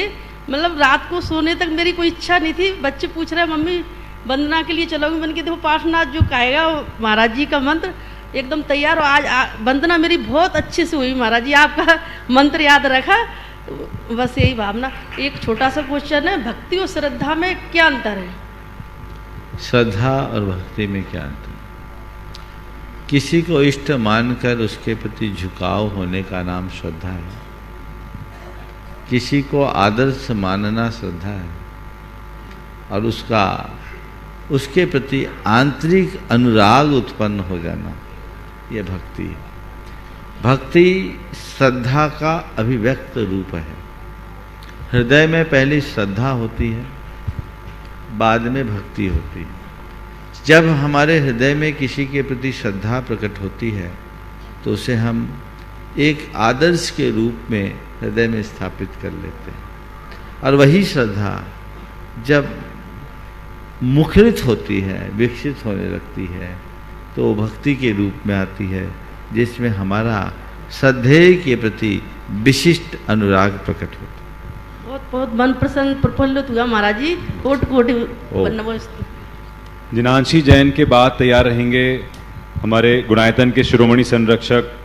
मतलब रात को सोने तक मेरी कोई इच्छा नहीं थी। बच्चे पूछ रहे मम्मी वंदना के लिए चलोगे, मैंने कहा देखो पार्श्वनाथ जो कहेगा महाराज जी का मंत्र एकदम तैयार हो। आज वंदना मेरी बहुत अच्छे से हुई महाराज जी, आपका मंत्र याद रखा। बस यही भावना। एक छोटा सा क्वेश्चन है, भक्ति और श्रद्धा में क्या अंतर है? श्रद्धा और भक्ति में क्या अंतर? किसी को इष्ट मानकर उसके प्रति झुकाव होने का नाम श्रद्धा है। किसी को आदर्श मानना श्रद्धा है, और उसके प्रति आंतरिक अनुराग उत्पन्न हो जाना, यह भक्ति है। भक्ति श्रद्धा का अभिव्यक्त रूप है। हृदय में पहले श्रद्धा होती है, बाद में भक्ति होती है। जब हमारे हृदय में किसी के प्रति श्रद्धा प्रकट होती है तो उसे हम एक आदर्श के रूप में हृदय में स्थापित कर लेते हैं, और वही श्रद्धा जब मुखरित होती है, विकसित होने लगती है, तो भक्ति के रूप में आती है, जिसमें हमारा श्रद्धेय के प्रति विशिष्ट अनुराग प्रकट होता है। बहुत बहुत मन प्रसन्न प्रफुल्लित हुआ महाराज जी। कोटि कोटि नमस्ते। जिनांशी जैन के बाद तैयार रहेंगे हमारे गुणायतन के शिरोमणि संरक्षक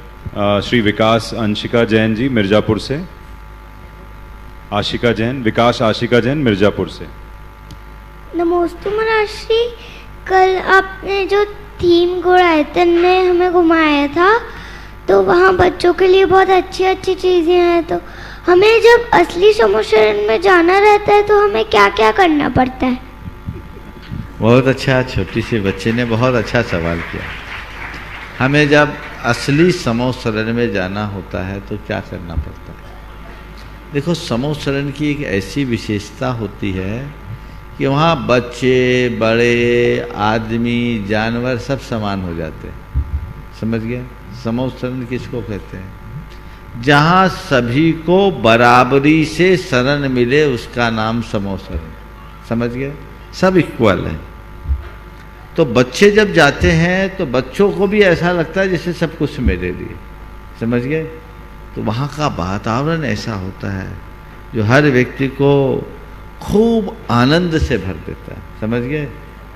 श्री विकास अंशिका जैन जी मिर्जापुर से। आशिका जैन, विकास आशिका जैन मिर्जापुर से। नमोस्तु महाराज श्री, कल आपने जो थीम गुणायतन में हमें घुमाया था तो वहाँ बच्चों के लिए बहुत अच्छी अच्छी चीज़ें हैं, तो हमें जब असली समूह शरण में जाना रहता है तो हमें क्या क्या करना पड़ता है? बहुत अच्छा, छोटी सी बच्चे ने बहुत अच्छा सवाल किया। हमें जब असली समूह शरण में जाना होता है तो क्या करना पड़ता है? देखो, समूह शरण की एक ऐसी विशेषता होती है कि वहाँ बच्चे, बड़े, आदमी, जानवर सब समान हो जाते हैं। समझ गए? समूह शरण किसको कहते हैं? जहाँ सभी को बराबरी से शरण मिले उसका नाम समूह शरण। समझ गए? सब इक्वल है। तो बच्चे जब जाते हैं तो बच्चों को भी ऐसा लगता है जैसे सब कुछ मेरे लिए। समझ गए? तो वहाँ का वातावरण ऐसा होता है जो हर व्यक्ति को खूब आनंद से भर देता है। समझ गए?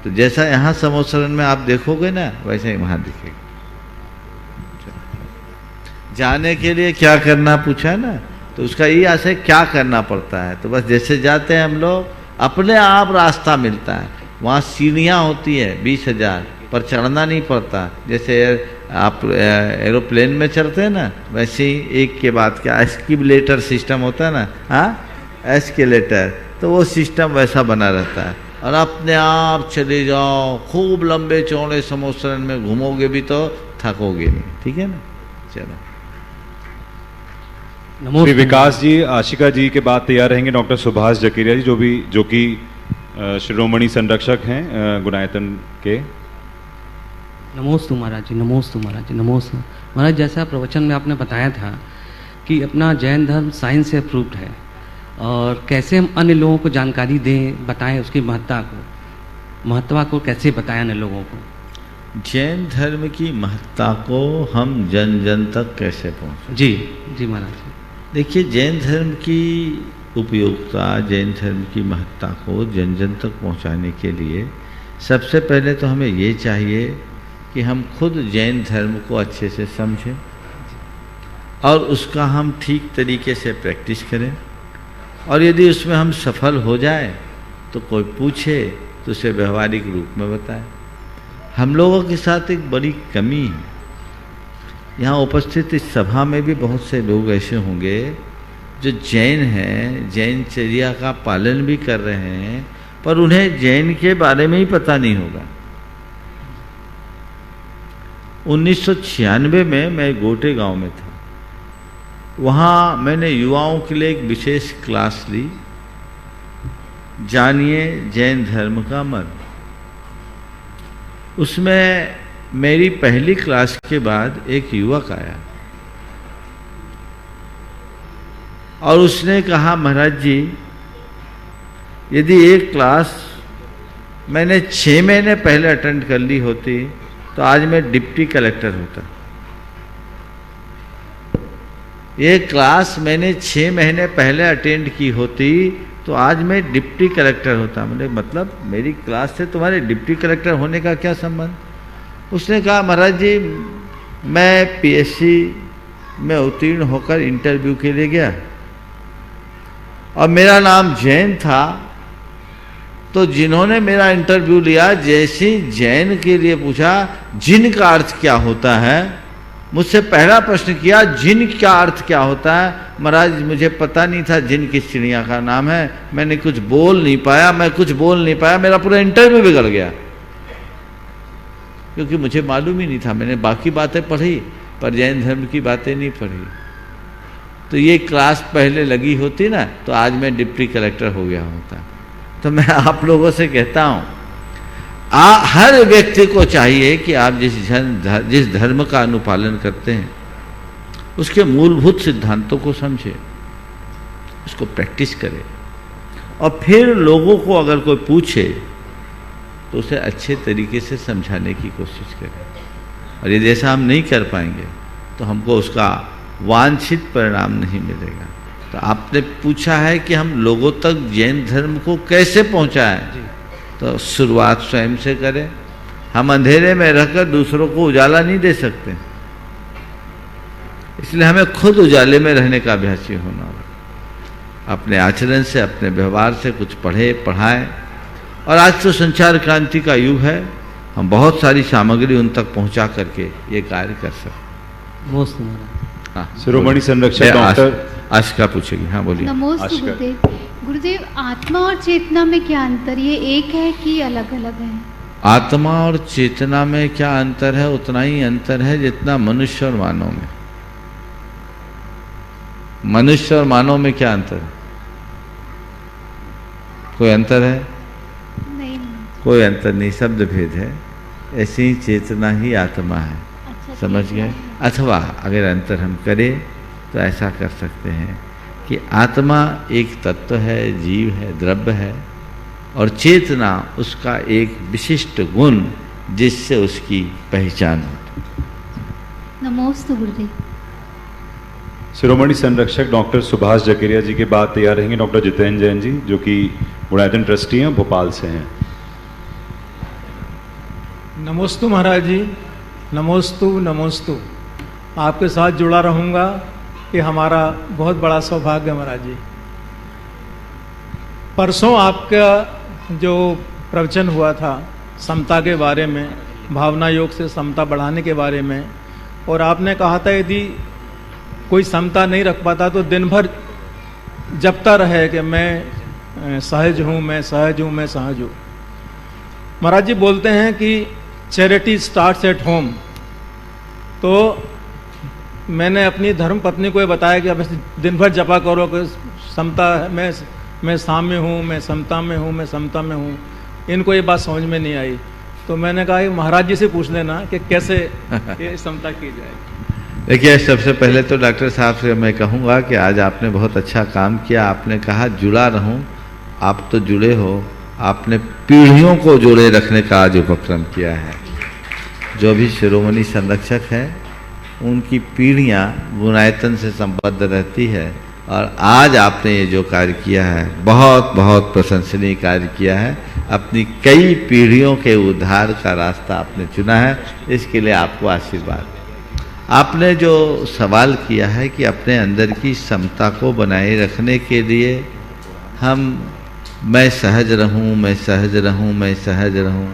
तो जैसा यहाँ समूह शरण में आप देखोगे ना, वैसे ही वहाँ दिखेगा। जाने के लिए क्या करना पूछा है ना, तो उसका ये आशय क्या करना पड़ता है। तो बस जैसे जाते हैं हम लोग, अपने आप रास्ता मिलता है। वहाँ सीढ़ियाँ होती है 20,000, पर चढ़ना नहीं पड़ता। जैसे आप एरोप्लेन में चढ़ते हैं ना, वैसे ही एक के बाद क्या एस्केलेटर सिस्टम होता है ना, हाँ, एस्केलेटर, तो वो सिस्टम वैसा बना रहता है। और अपने आप चले जाओ, खूब लंबे चौड़े समूह शरण में घूमोगे भी तो थकोगे नहीं। ठीक है ना? चलो। श्री विकास जी, आशिका जी के बाद तैयार रहेंगे डॉक्टर सुभाष जकीरिया जी, जो कि शिरोमणि संरक्षक हैं गुणायतन के। नमोस्तु महाराज जी, नमोस्तु महाराज जी, नमोस्तु महाराज। जैसा प्रवचन में आपने बताया था कि अपना जैन धर्म साइंस से अप्रूव्ड है और कैसे हम अन्य लोगों को जानकारी दें, बताएं उसकी महत्ता को कैसे बताएं अन्य लोगों को। जैन धर्म की महत्ता को हम जन जन तक कैसे पहुँचे? जी जी महाराज जी। देखिए, जैन धर्म की उपयोगिता, जैन धर्म की महत्ता को जन जन तक पहुँचाने के लिए सबसे पहले तो हमें ये चाहिए कि हम खुद जैन धर्म को अच्छे से समझें और उसका हम ठीक तरीके से प्रैक्टिस करें, और यदि उसमें हम सफल हो जाए तो कोई पूछे तो उसे व्यवहारिक रूप में बताएं। हम लोगों के साथ एक बड़ी कमी है। यहाँ उपस्थित इस सभा में भी बहुत से लोग ऐसे होंगे जो जैन हैं, जैनचर्या का पालन भी कर रहे हैं, पर उन्हें जैन के बारे में ही पता नहीं होगा। 1996 में मैं गोटे गांव में था। वहाँ मैंने युवाओं के लिए एक विशेष क्लास ली, जानिए जैन धर्म का मर्म। उसमें मेरी पहली क्लास के बाद एक युवक आया और उसने कहा, महाराज जी, यदि एक क्लास मैंने 6 महीने पहले अटेंड कर ली होती तो आज मैं डिप्टी कलेक्टर होता। ये क्लास मैंने 6 महीने पहले अटेंड की होती तो आज मैं डिप्टी कलेक्टर होता। मतलब मेरी क्लास से तुम्हारे डिप्टी कलेक्टर होने का क्या संबंध? उसने कहा, महाराज जी, मैं पीएससी में उत्तीर्ण होकर इंटरव्यू के लिए गया और मेरा नाम जैन था, तो जिन्होंने मेरा इंटरव्यू लिया, जैसे जैन के लिए पूछा जिन का अर्थ क्या होता है, मुझसे पहला प्रश्न किया जिन का अर्थ क्या होता है। महाराज, मुझे पता नहीं था जिन किस चिड़िया का नाम है, मैंने कुछ बोल नहीं पाया, मेरा पूरा इंटरव्यू बिगड़ गया, क्योंकि मुझे मालूम ही नहीं था। मैंने बाकी बातें पढ़ी पर जैन धर्म की बातें नहीं पढ़ी। तो ये क्लास पहले लगी होती ना तो आज मैं डिप्टी कलेक्टर हो गया होता। तो मैं आप लोगों से कहता हूँ, हर व्यक्ति को चाहिए कि आप जिस धर्म का अनुपालन करते हैं उसके मूलभूत सिद्धांतों को समझे, उसको प्रैक्टिस करें, और फिर लोगों को अगर कोई पूछे तो उसे अच्छे तरीके से समझाने की कोशिश करें। और यदि ऐसा हम नहीं कर पाएंगे तो हमको उसका वांछित परिणाम नहीं मिलेगा। तो आपने पूछा है कि हम लोगों तक जैन धर्म को कैसे पहुंचाएं, तो शुरुआत स्वयं से करें। हम अंधेरे में रहकर दूसरों को उजाला नहीं दे सकते, इसलिए हमें खुद उजाले में रहने का अभ्यासी होना होगा। अपने आचरण से, अपने व्यवहार से कुछ पढ़े पढ़ाएं। और आज तो संचार क्रांति का युग है, हम बहुत सारी सामग्री उन तक पहुंचा करके ये कार्य कर सकते। हाँ, शिरोमणि संरक्षक डॉक्टर आशिका पूछेगी। हाँ बोलिए। नमोस्तु गुरुदेव। गुरुदेव, आत्मा और चेतना में क्या अंतर, ये एक है कि अलग अलग है? आत्मा और चेतना में क्या अंतर है? उतना ही अंतर है जितना मनुष्य और मानव में। मनुष्य और मानव में क्या अंतर है? कोई अंतर है? नहीं। कोई अंतर नहीं, शब्द भेद है। ऐसी ही चेतना ही आत्मा है। अच्छा, समझ गए? अथवा अगर अंतर हम करें तो ऐसा कर सकते हैं कि आत्मा एक तत्व है, जीव है, द्रव्य है, और चेतना उसका एक विशिष्ट गुण जिससे उसकी पहचान होती। नमोस्तु गुरुदेव। शिरोमणि संरक्षक डॉक्टर सुभाष जकेरिया जी के बाद तैयार रहेंगे डॉक्टर जितेंद्र जैन जी, जो कि गुणायतन ट्रस्टी हैं, भोपाल से हैं। नमोस्तु महाराज जी, नमोस्तु नमोस्तु। आपके साथ जुड़ा रहूँगा, ये हमारा बहुत बड़ा सौभाग्य है महाराज जी। परसों आपका जो प्रवचन हुआ था समता के बारे में, भावना योग से समता बढ़ाने के बारे में, और आपने कहा था यदि कोई समता नहीं रख पाता तो दिन भर जपता रहे कि मैं सहज हूँ, मैं सहज हूँ, मैं सहज हूँ। महाराज जी बोलते हैं कि चैरिटी स्टार्ट्स एट होम। तो मैंने अपनी धर्म पत्नी को ये बताया कि अब दिन भर जपा करो कि समता है, मैं मैं साम्य हूँ, मैं समता में हूँ, मैं समता में हूँ। इनको ये बात समझ में नहीं आई, तो मैंने कहा कि महाराज जी से पूछ लेना कि कैसे ये समता की जाए। देखिए, सबसे पहले तो डॉक्टर साहब से मैं कहूँगा कि आज आपने बहुत अच्छा काम किया। आपने कहा जुड़ा रहूं, आप तो जुड़े हो, आपने पीढ़ियों को जोड़े रखने का आज उपक्रम किया है। जो भी शिरोमणि संरक्षक है उनकी पीढ़ियाँ गुणायतन से संबद्ध रहती है, और आज आपने ये जो कार्य किया है बहुत बहुत प्रशंसनीय कार्य किया है। अपनी कई पीढ़ियों के उद्धार का रास्ता आपने चुना है, इसके लिए आपको आशीर्वाद। आपने जो सवाल किया है कि अपने अंदर की समता को बनाए रखने के लिए मैं सहज रहूं, मैं सहज रहूं, मैं सहज रहूं,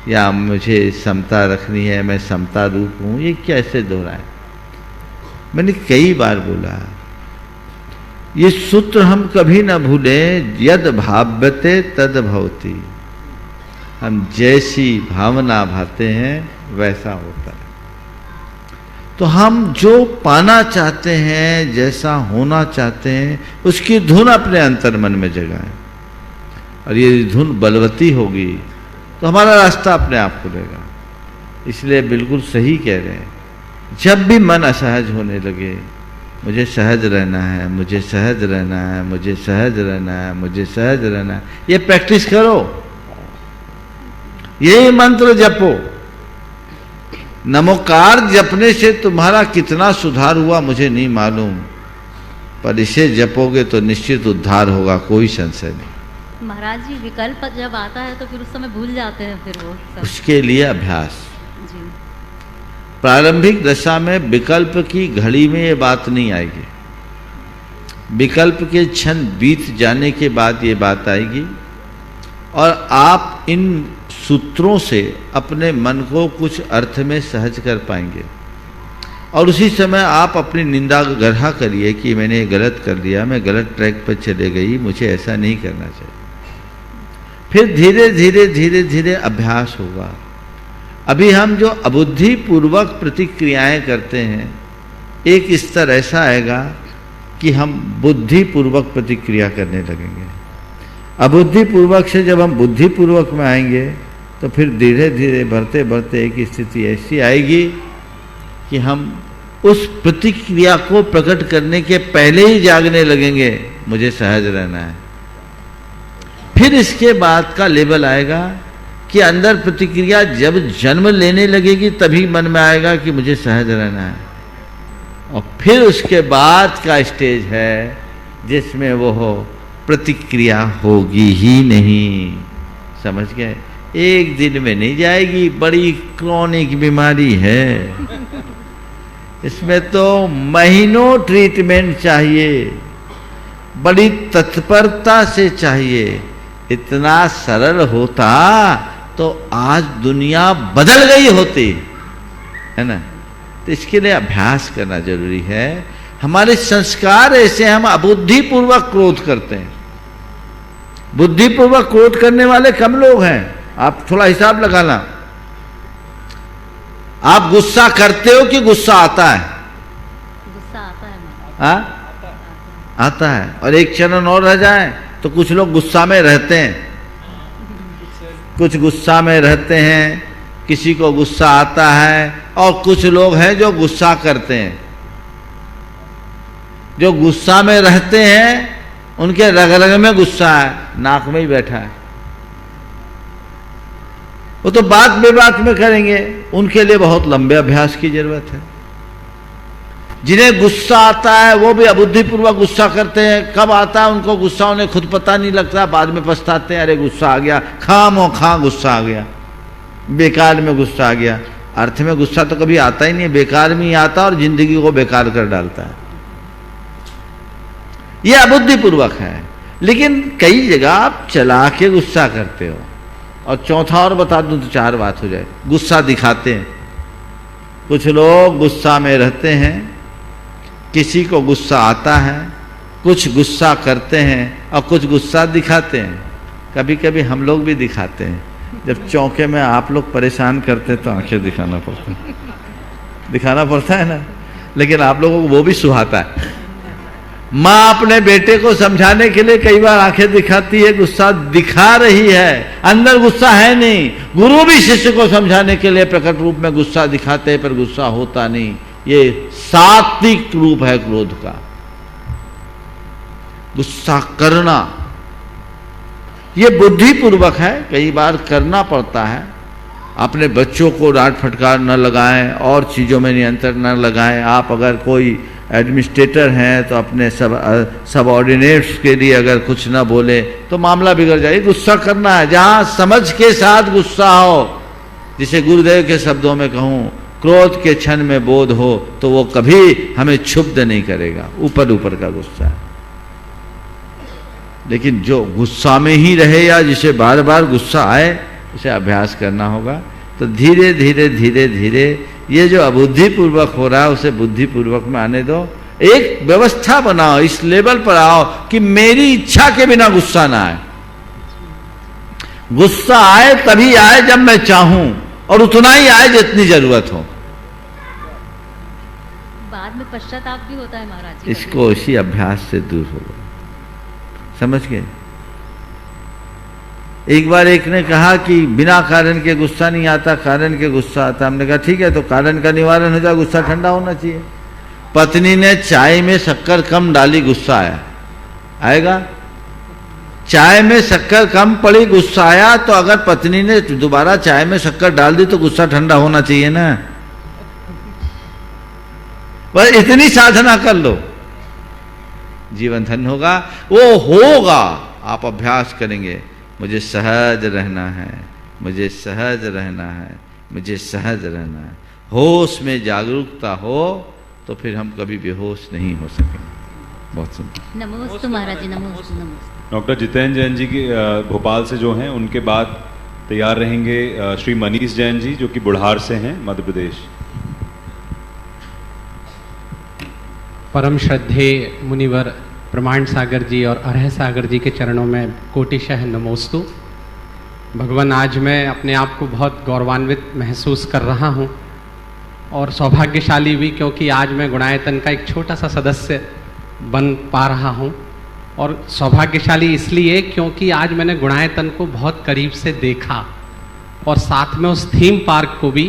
या मुझे समता रखनी है, मैं समता रूप हूं, ये कैसे दोहराए? मैंने कई बार बोला, ये सूत्र हम कभी न भूलें, यद भाव्यते तद भवति। हम जैसी भावना भाते हैं वैसा होता है। तो हम जो पाना चाहते हैं, जैसा होना चाहते हैं, उसकी धुन अपने अंतर मन में जगाएं, और ये धुन बलवती होगी तो हमारा रास्ता अपने आप खुलेगा। इसलिए बिल्कुल सही कह रहे हैं, जब भी मन असहज होने लगे, मुझे सहज रहना है, मुझे सहज रहना है, मुझे सहज रहना है, मुझे सहज रहना है, ये प्रैक्टिस करो, यही मंत्र जपो। नमोकार जपने से तुम्हारा कितना सुधार हुआ मुझे नहीं मालूम, पर इसे जपोगे तो निश्चित उद्धार होगा, कोई संशय नहीं। महाराज जी, विकल्प जब आता है तो फिर उस समय भूल जाते हैं, फिर वो सब। उसके लिए अभ्यास। जी। प्रारंभिक दशा में विकल्प की घड़ी में ये बात नहीं आएगी, विकल्प के क्षण बीत जाने के बाद ये बात आएगी, और आप इन सूत्रों से अपने मन को कुछ अर्थ में सहज कर पाएंगे, और उसी समय आप अपनी निंदा गढ़ा करिए कि मैंने गलत कर दिया, मैं गलत ट्रैक पर चले गई, मुझे ऐसा नहीं करना चाहिए। फिर धीरे धीरे धीरे धीरे अभ्यास होगा। अभी हम जो अबुद्धि पूर्वक प्रतिक्रियाएं करते हैं, एक स्तर ऐसा आएगा कि हम बुद्धि पूर्वक प्रतिक्रिया करने लगेंगे। अबुद्धि पूर्वक से जब हम बुद्धि पूर्वक में आएंगे तो फिर धीरे धीरे बढ़ते बढ़ते एक स्थिति ऐसी आएगी कि हम उस प्रतिक्रिया को प्रकट करने के पहले ही जागने लगेंगे, मुझे सहज रहना है। फिर इसके बाद का लेवल आएगा कि अंदर प्रतिक्रिया जब जन्म लेने लगेगी तभी मन में आएगा कि मुझे सहज रहना है, और फिर उसके बाद का स्टेज है जिसमें वो प्रतिक्रिया होगी ही नहीं। समझ गए? एक दिन में नहीं जाएगी, बड़ी क्रॉनिक बीमारी है, इसमें तो महीनों ट्रीटमेंट चाहिए, बड़ी तत्परता से चाहिए। इतना सरल होता तो आज दुनिया बदल गई होती है ना। तो इसके लिए अभ्यास करना जरूरी है। हमारे संस्कार ऐसे, हम अबुद्धिपूर्वक क्रोध करते हैं। बुद्धिपूर्वक क्रोध करने वाले कम लोग हैं। आप थोड़ा हिसाब लगाना, आप गुस्सा करते हो कि गुस्सा आता है? गुस्सा आता है। आता है। और एक चरण और रह जाए तो कुछ लोग गुस्सा में रहते हैं, कुछ गुस्सा में रहते हैं, किसी को गुस्सा आता है, और कुछ लोग हैं जो गुस्सा करते हैं। जो गुस्सा में रहते हैं उनके रग रग में गुस्सा है, नाक में ही बैठा है। वो तो बात बेबात में करेंगे, उनके लिए बहुत लंबे अभ्यास की जरूरत है। जिन्हें गुस्सा आता है वो भी अबुद्धिपूर्वक गुस्सा करते हैं। कब आता है उनको गुस्सा, उन्हें खुद पता नहीं लगता, बाद में पछताते हैं, अरे गुस्सा आ गया, खामोखा गुस्सा आ गया, बेकार में गुस्सा आ गया। अर्थ में गुस्सा तो कभी आता ही नहीं है, बेकार में ही आता और जिंदगी को बेकार कर डालता है। ये अबुद्धिपूर्वक है। लेकिन कई जगह आप चला के गुस्सा करते हो। और चौथा और बता दूं तो चार बात हो जाए, गुस्सा दिखाते हैं। कुछ लोग गुस्सा में रहते हैं, किसी को गुस्सा आता है, कुछ गुस्सा करते हैं और कुछ गुस्सा दिखाते हैं। कभी कभी हम लोग भी दिखाते हैं। जब चौके में आप लोग परेशान करते हैं तो आंखें दिखाना पड़ता है, दिखाना पड़ता है ना। लेकिन आप लोगों को वो भी सुहाता है, माँ अपने बेटे को समझाने के लिए कई बार आंखें दिखाती है, गुस्सा दिखा रही है, अंदर गुस्सा है नहीं। गुरु भी शिष्य को समझाने के लिए प्रकट रूप में गुस्सा दिखाते हैं, पर गुस्सा होता नहीं। ये सात्विक रूप है क्रोध का। गुस्सा करना ये बुद्धिपूर्वक है, कई बार करना पड़ता है। अपने बच्चों को डांट फटकार न लगाएं और चीज़ों में नियंत्रण न लगाएं। आप अगर कोई एडमिनिस्ट्रेटर हैं तो अपने सबऑर्डिनेट्स के लिए अगर कुछ ना बोले तो मामला बिगड़ जाए। गुस्सा करना है, जहाँ समझ के साथ गुस्सा हो, जिसे गुरुदेव के शब्दों में कहूँ, क्रोध के क्षण में बोध हो, तो वो कभी हमें क्षुब्ध नहीं करेगा। ऊपर ऊपर का गुस्सा है। लेकिन जो गुस्सा में ही रहे या जिसे बार बार गुस्सा आए, उसे अभ्यास करना होगा। तो धीरे धीरे धीरे धीरे ये जो अबुद्धिपूर्वक हो रहा है उसे बुद्धिपूर्वक में आने दो। एक व्यवस्था बनाओ, इस लेवल पर आओ कि मेरी इच्छा के बिना गुस्सा ना आए। गुस्सा आए तभी आए जब मैं चाहूं, और उतना ही आए जितनी जरूरत हो। बाद में पश्चाताप भी होता है महाराज जी। इसको इसी अभ्यास से दूर होगा, समझ गए। एक बार एक ने कहा कि बिना कारण के गुस्सा नहीं आता, कारण के गुस्सा आता। हमने कहा ठीक है, तो कारण का निवारण हो जाए, गुस्सा ठंडा होना चाहिए। पत्नी ने चाय में शक्कर कम डाली, गुस्सा आया, आएगा? चाय में शक्कर कम पड़ी, गुस्सा आया। तो अगर पत्नी ने दोबारा चाय में शक्कर डाल दी तो गुस्सा ठंडा होना चाहिए ना। बस इतनी साधना कर लो, जीवन धन्य होगा। वो होगा, आप अभ्यास करेंगे। मुझे सहज रहना है, मुझे सहज रहना है, मुझे सहज रहना है। होश में जागरूकता हो तो फिर हम कभी बेहोश नहीं हो सकेंगे। बहुत सुंदर। नमोस्तु महाराज जी, नमोस्तु नमोस्तु। डॉक्टर जितेंद्र जैन जी की भोपाल से जो हैं, उनके बाद तैयार रहेंगे श्री मनीष जैन जी, जो कि बुढ़ार से हैं, मध्य प्रदेश। परम श्रद्धेय मुनिवर प्रमाण सागर जी और अरह सागर जी के चरणों में कोटिशः नमोस्तु। भगवान, आज मैं अपने आप को बहुत गौरवान्वित महसूस कर रहा हूँ और सौभाग्यशाली भी, क्योंकि आज मैं गुणायतन का एक छोटा सा सदस्य बन पा रहा हूँ। और सौभाग्यशाली इसलिए क्योंकि आज मैंने गुणायतन को बहुत करीब से देखा, और साथ में उस थीम पार्क को भी।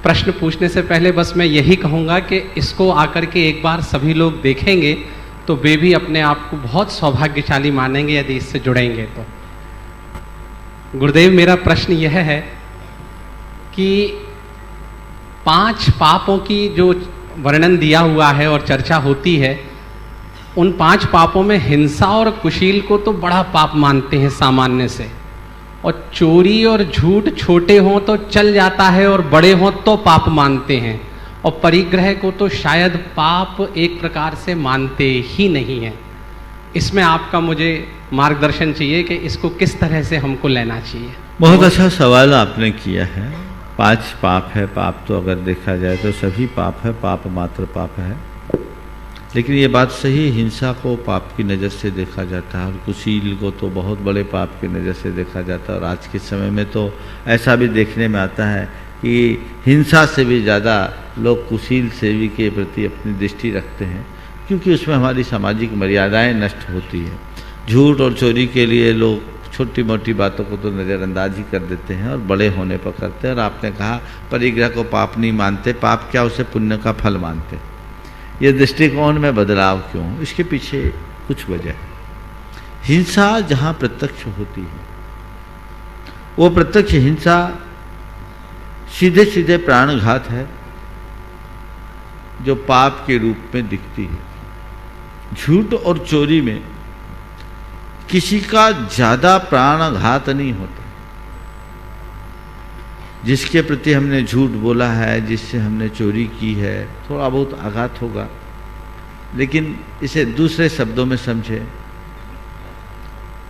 प्रश्न पूछने से पहले बस मैं यही कहूँगा कि इसको आकर के एक बार सभी लोग देखेंगे तो वे भी अपने आप को बहुत सौभाग्यशाली मानेंगे यदि इससे जुड़ेंगे तो। गुरुदेव, मेरा प्रश्न यह है कि 5 पापों की जो वर्णन दिया हुआ है और चर्चा होती है, उन 5 पापों में हिंसा और कुशील को तो बड़ा पाप मानते हैं सामान्य से, और चोरी और झूठ छोटे हों तो चल जाता है और बड़े हों तो पाप मानते हैं, और परिग्रह को तो शायद पाप एक प्रकार से मानते ही नहीं हैं। इसमें आपका मुझे मार्गदर्शन चाहिए कि इसको किस तरह से हमको लेना चाहिए। बहुत अच्छा सवाल आपने किया है। 5 पाप है। पाप तो अगर देखा जाए तो सभी पाप है, पाप मात्र पाप है। लेकिन ये बात सही, हिंसा को पाप की नज़र से देखा जाता है और कुशील को तो बहुत बड़े पाप की नज़र से देखा जाता है। और आज के समय में तो ऐसा भी देखने में आता है कि हिंसा से भी ज़्यादा लोग कुशील सेवी के प्रति अपनी दृष्टि रखते हैं, क्योंकि उसमें हमारी सामाजिक मर्यादाएं नष्ट होती है। झूठ और चोरी के लिए लोग छोटी मोटी बातों को तो नज़रअंदाज ही कर देते हैं और बड़े होने पर करते हैं। और आपने कहा परिग्रह को पाप नहीं मानते, पाप क्या उसे पुण्य का फल मानते। ये दृष्टिकोण में बदलाव क्यों? इसके पीछे कुछ वजह है। हिंसा जहाँ प्रत्यक्ष होती है, वो प्रत्यक्ष हिंसा सीधे सीधे प्राणघात है, जो पाप के रूप में दिखती है। झूठ और चोरी में किसी का ज्यादा प्राणघात नहीं होता। जिसके प्रति हमने झूठ बोला है, जिससे हमने चोरी की है, थोड़ा बहुत आघात होगा। लेकिन इसे दूसरे शब्दों में समझे,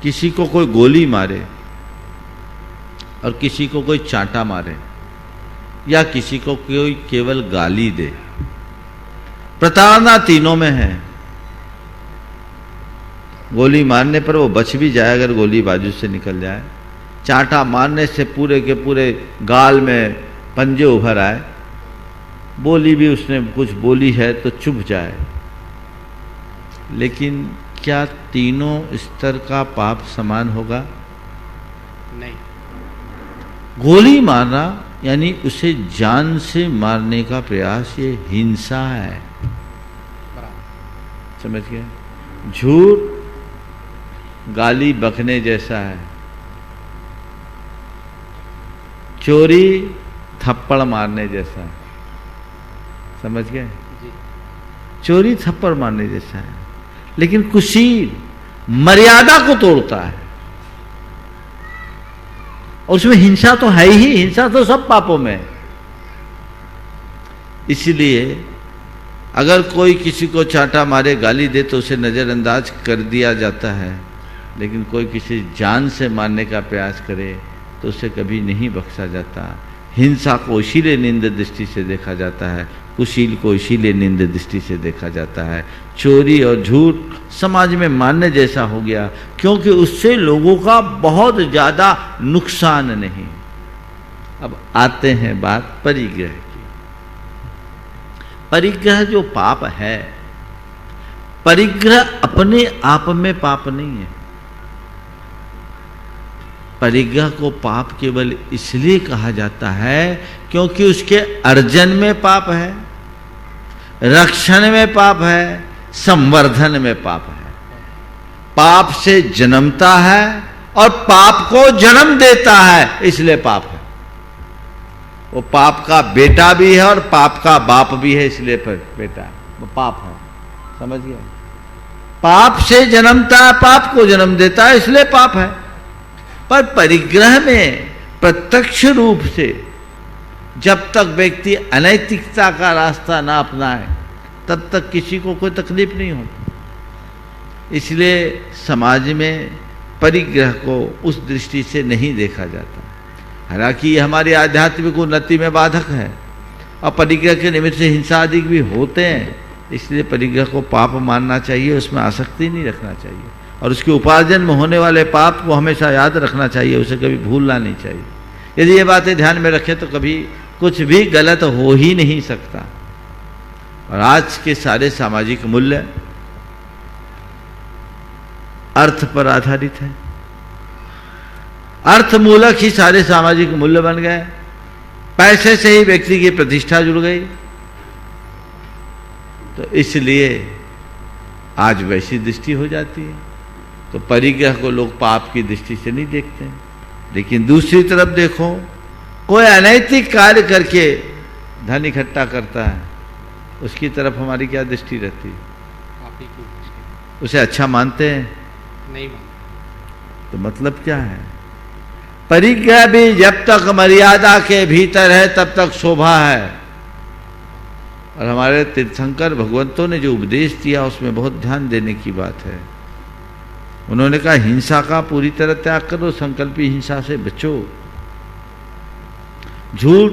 किसी को कोई गोली मारे और किसी को कोई चांटा मारे, या किसी को कोई केवल गाली दे, प्रताड़ना तीनों में है। गोली मारने पर वो बच भी जाए अगर गोली बाजू से निकल जाए, चांटा मारने से पूरे के पूरे गाल में पंजे उभर आए, बोली भी उसने कुछ बोली है तो चुप जाए। लेकिन क्या तीनों स्तर का पाप समान होगा? नहीं। गोली मारना यानी उसे जान से मारने का प्रयास, ये हिंसा है। समझ गए? झूठ गाली बकने जैसा है, चोरी थप्पड़ मारने जैसा है। समझ गए? चोरी थप्पड़ मारने जैसा है, लेकिन कुशील मर्यादा को तोड़ता है और उसमें हिंसा तो है ही। हिंसा तो सब पापों में है। इसलिए अगर कोई किसी को चांटा मारे, गाली दे तो उसे नज़रअंदाज कर दिया जाता है, लेकिन कोई किसी जान से मारने का प्रयास करे तो उसे कभी नहीं बख्शा जाता। हिंसा को इसीलिए निंद दृष्टि से देखा जाता है, कुशील को इसीलिए निंद दृष्टि से देखा जाता है। चोरी और झूठ समाज में मानने जैसा हो गया, क्योंकि उससे लोगों का बहुत ज़्यादा नुकसान नहीं। अब आते हैं बात परिग्रह की। परिग्रह जो पाप है, परिग्रह अपने आप में पाप नहीं है। परिग्रह को पाप केवल इसलिए कहा जाता है क्योंकि उसके अर्जन में पाप है, रक्षण में पाप है, संवर्धन में पाप है। पाप से जन्मता है और पाप को जन्म देता है, इसलिए पाप है। वो पाप का बेटा भी है और पाप का बाप भी है, इसलिए बेटा वो पाप है। समझ गए? पाप से जन्मता है, पाप को जन्म देता है, इसलिए पाप है। पर परिग्रह में प्रत्यक्ष रूप से जब तक व्यक्ति अनैतिकता का रास्ता ना अपनाए तब तक किसी को कोई तकलीफ नहीं होती। इसलिए समाज में परिग्रह को उस दृष्टि से नहीं देखा जाता। हालांकि ये हमारी आध्यात्मिक उन्नति में बाधक है और परिग्रह के निमित्त से हिंसा आदि भी होते हैं, इसलिए परिग्रह को पाप मानना चाहिए, उसमें आसक्ति नहीं रखना चाहिए और उसके उपार्जन में होने वाले पाप को हमेशा याद रखना चाहिए, उसे कभी भूलना नहीं चाहिए। यदि ये बातें ध्यान में रखें तो कभी कुछ भी गलत हो ही नहीं सकता। और आज के सारे सामाजिक मूल्य अर्थ पर आधारित है, अर्थ मूलक ही सारे सामाजिक मूल्य बन गए। पैसे से ही व्यक्ति की प्रतिष्ठा जुड़ गई, तो इसलिए आज वैसी दृष्टि हो जाती है। तो परिग्रह को लोग पाप की दृष्टि से नहीं देखते। लेकिन दूसरी तरफ देखो, कोई अनैतिक कार्य करके धन इकट्ठा करता है, उसकी तरफ हमारी क्या दृष्टि रहती है? उसे अच्छा मानते हैं? नहीं मानते। तो मतलब क्या है? परिग्रह भी जब तक मर्यादा के भीतर है तब तक शोभा है। और हमारे तीर्थंकर भगवंतों ने जो उपदेश दिया उसमें बहुत ध्यान देने की बात है। उन्होंने कहा हिंसा का पूरी तरह त्याग करो, संकल्पी हिंसा से बचो। झूठ,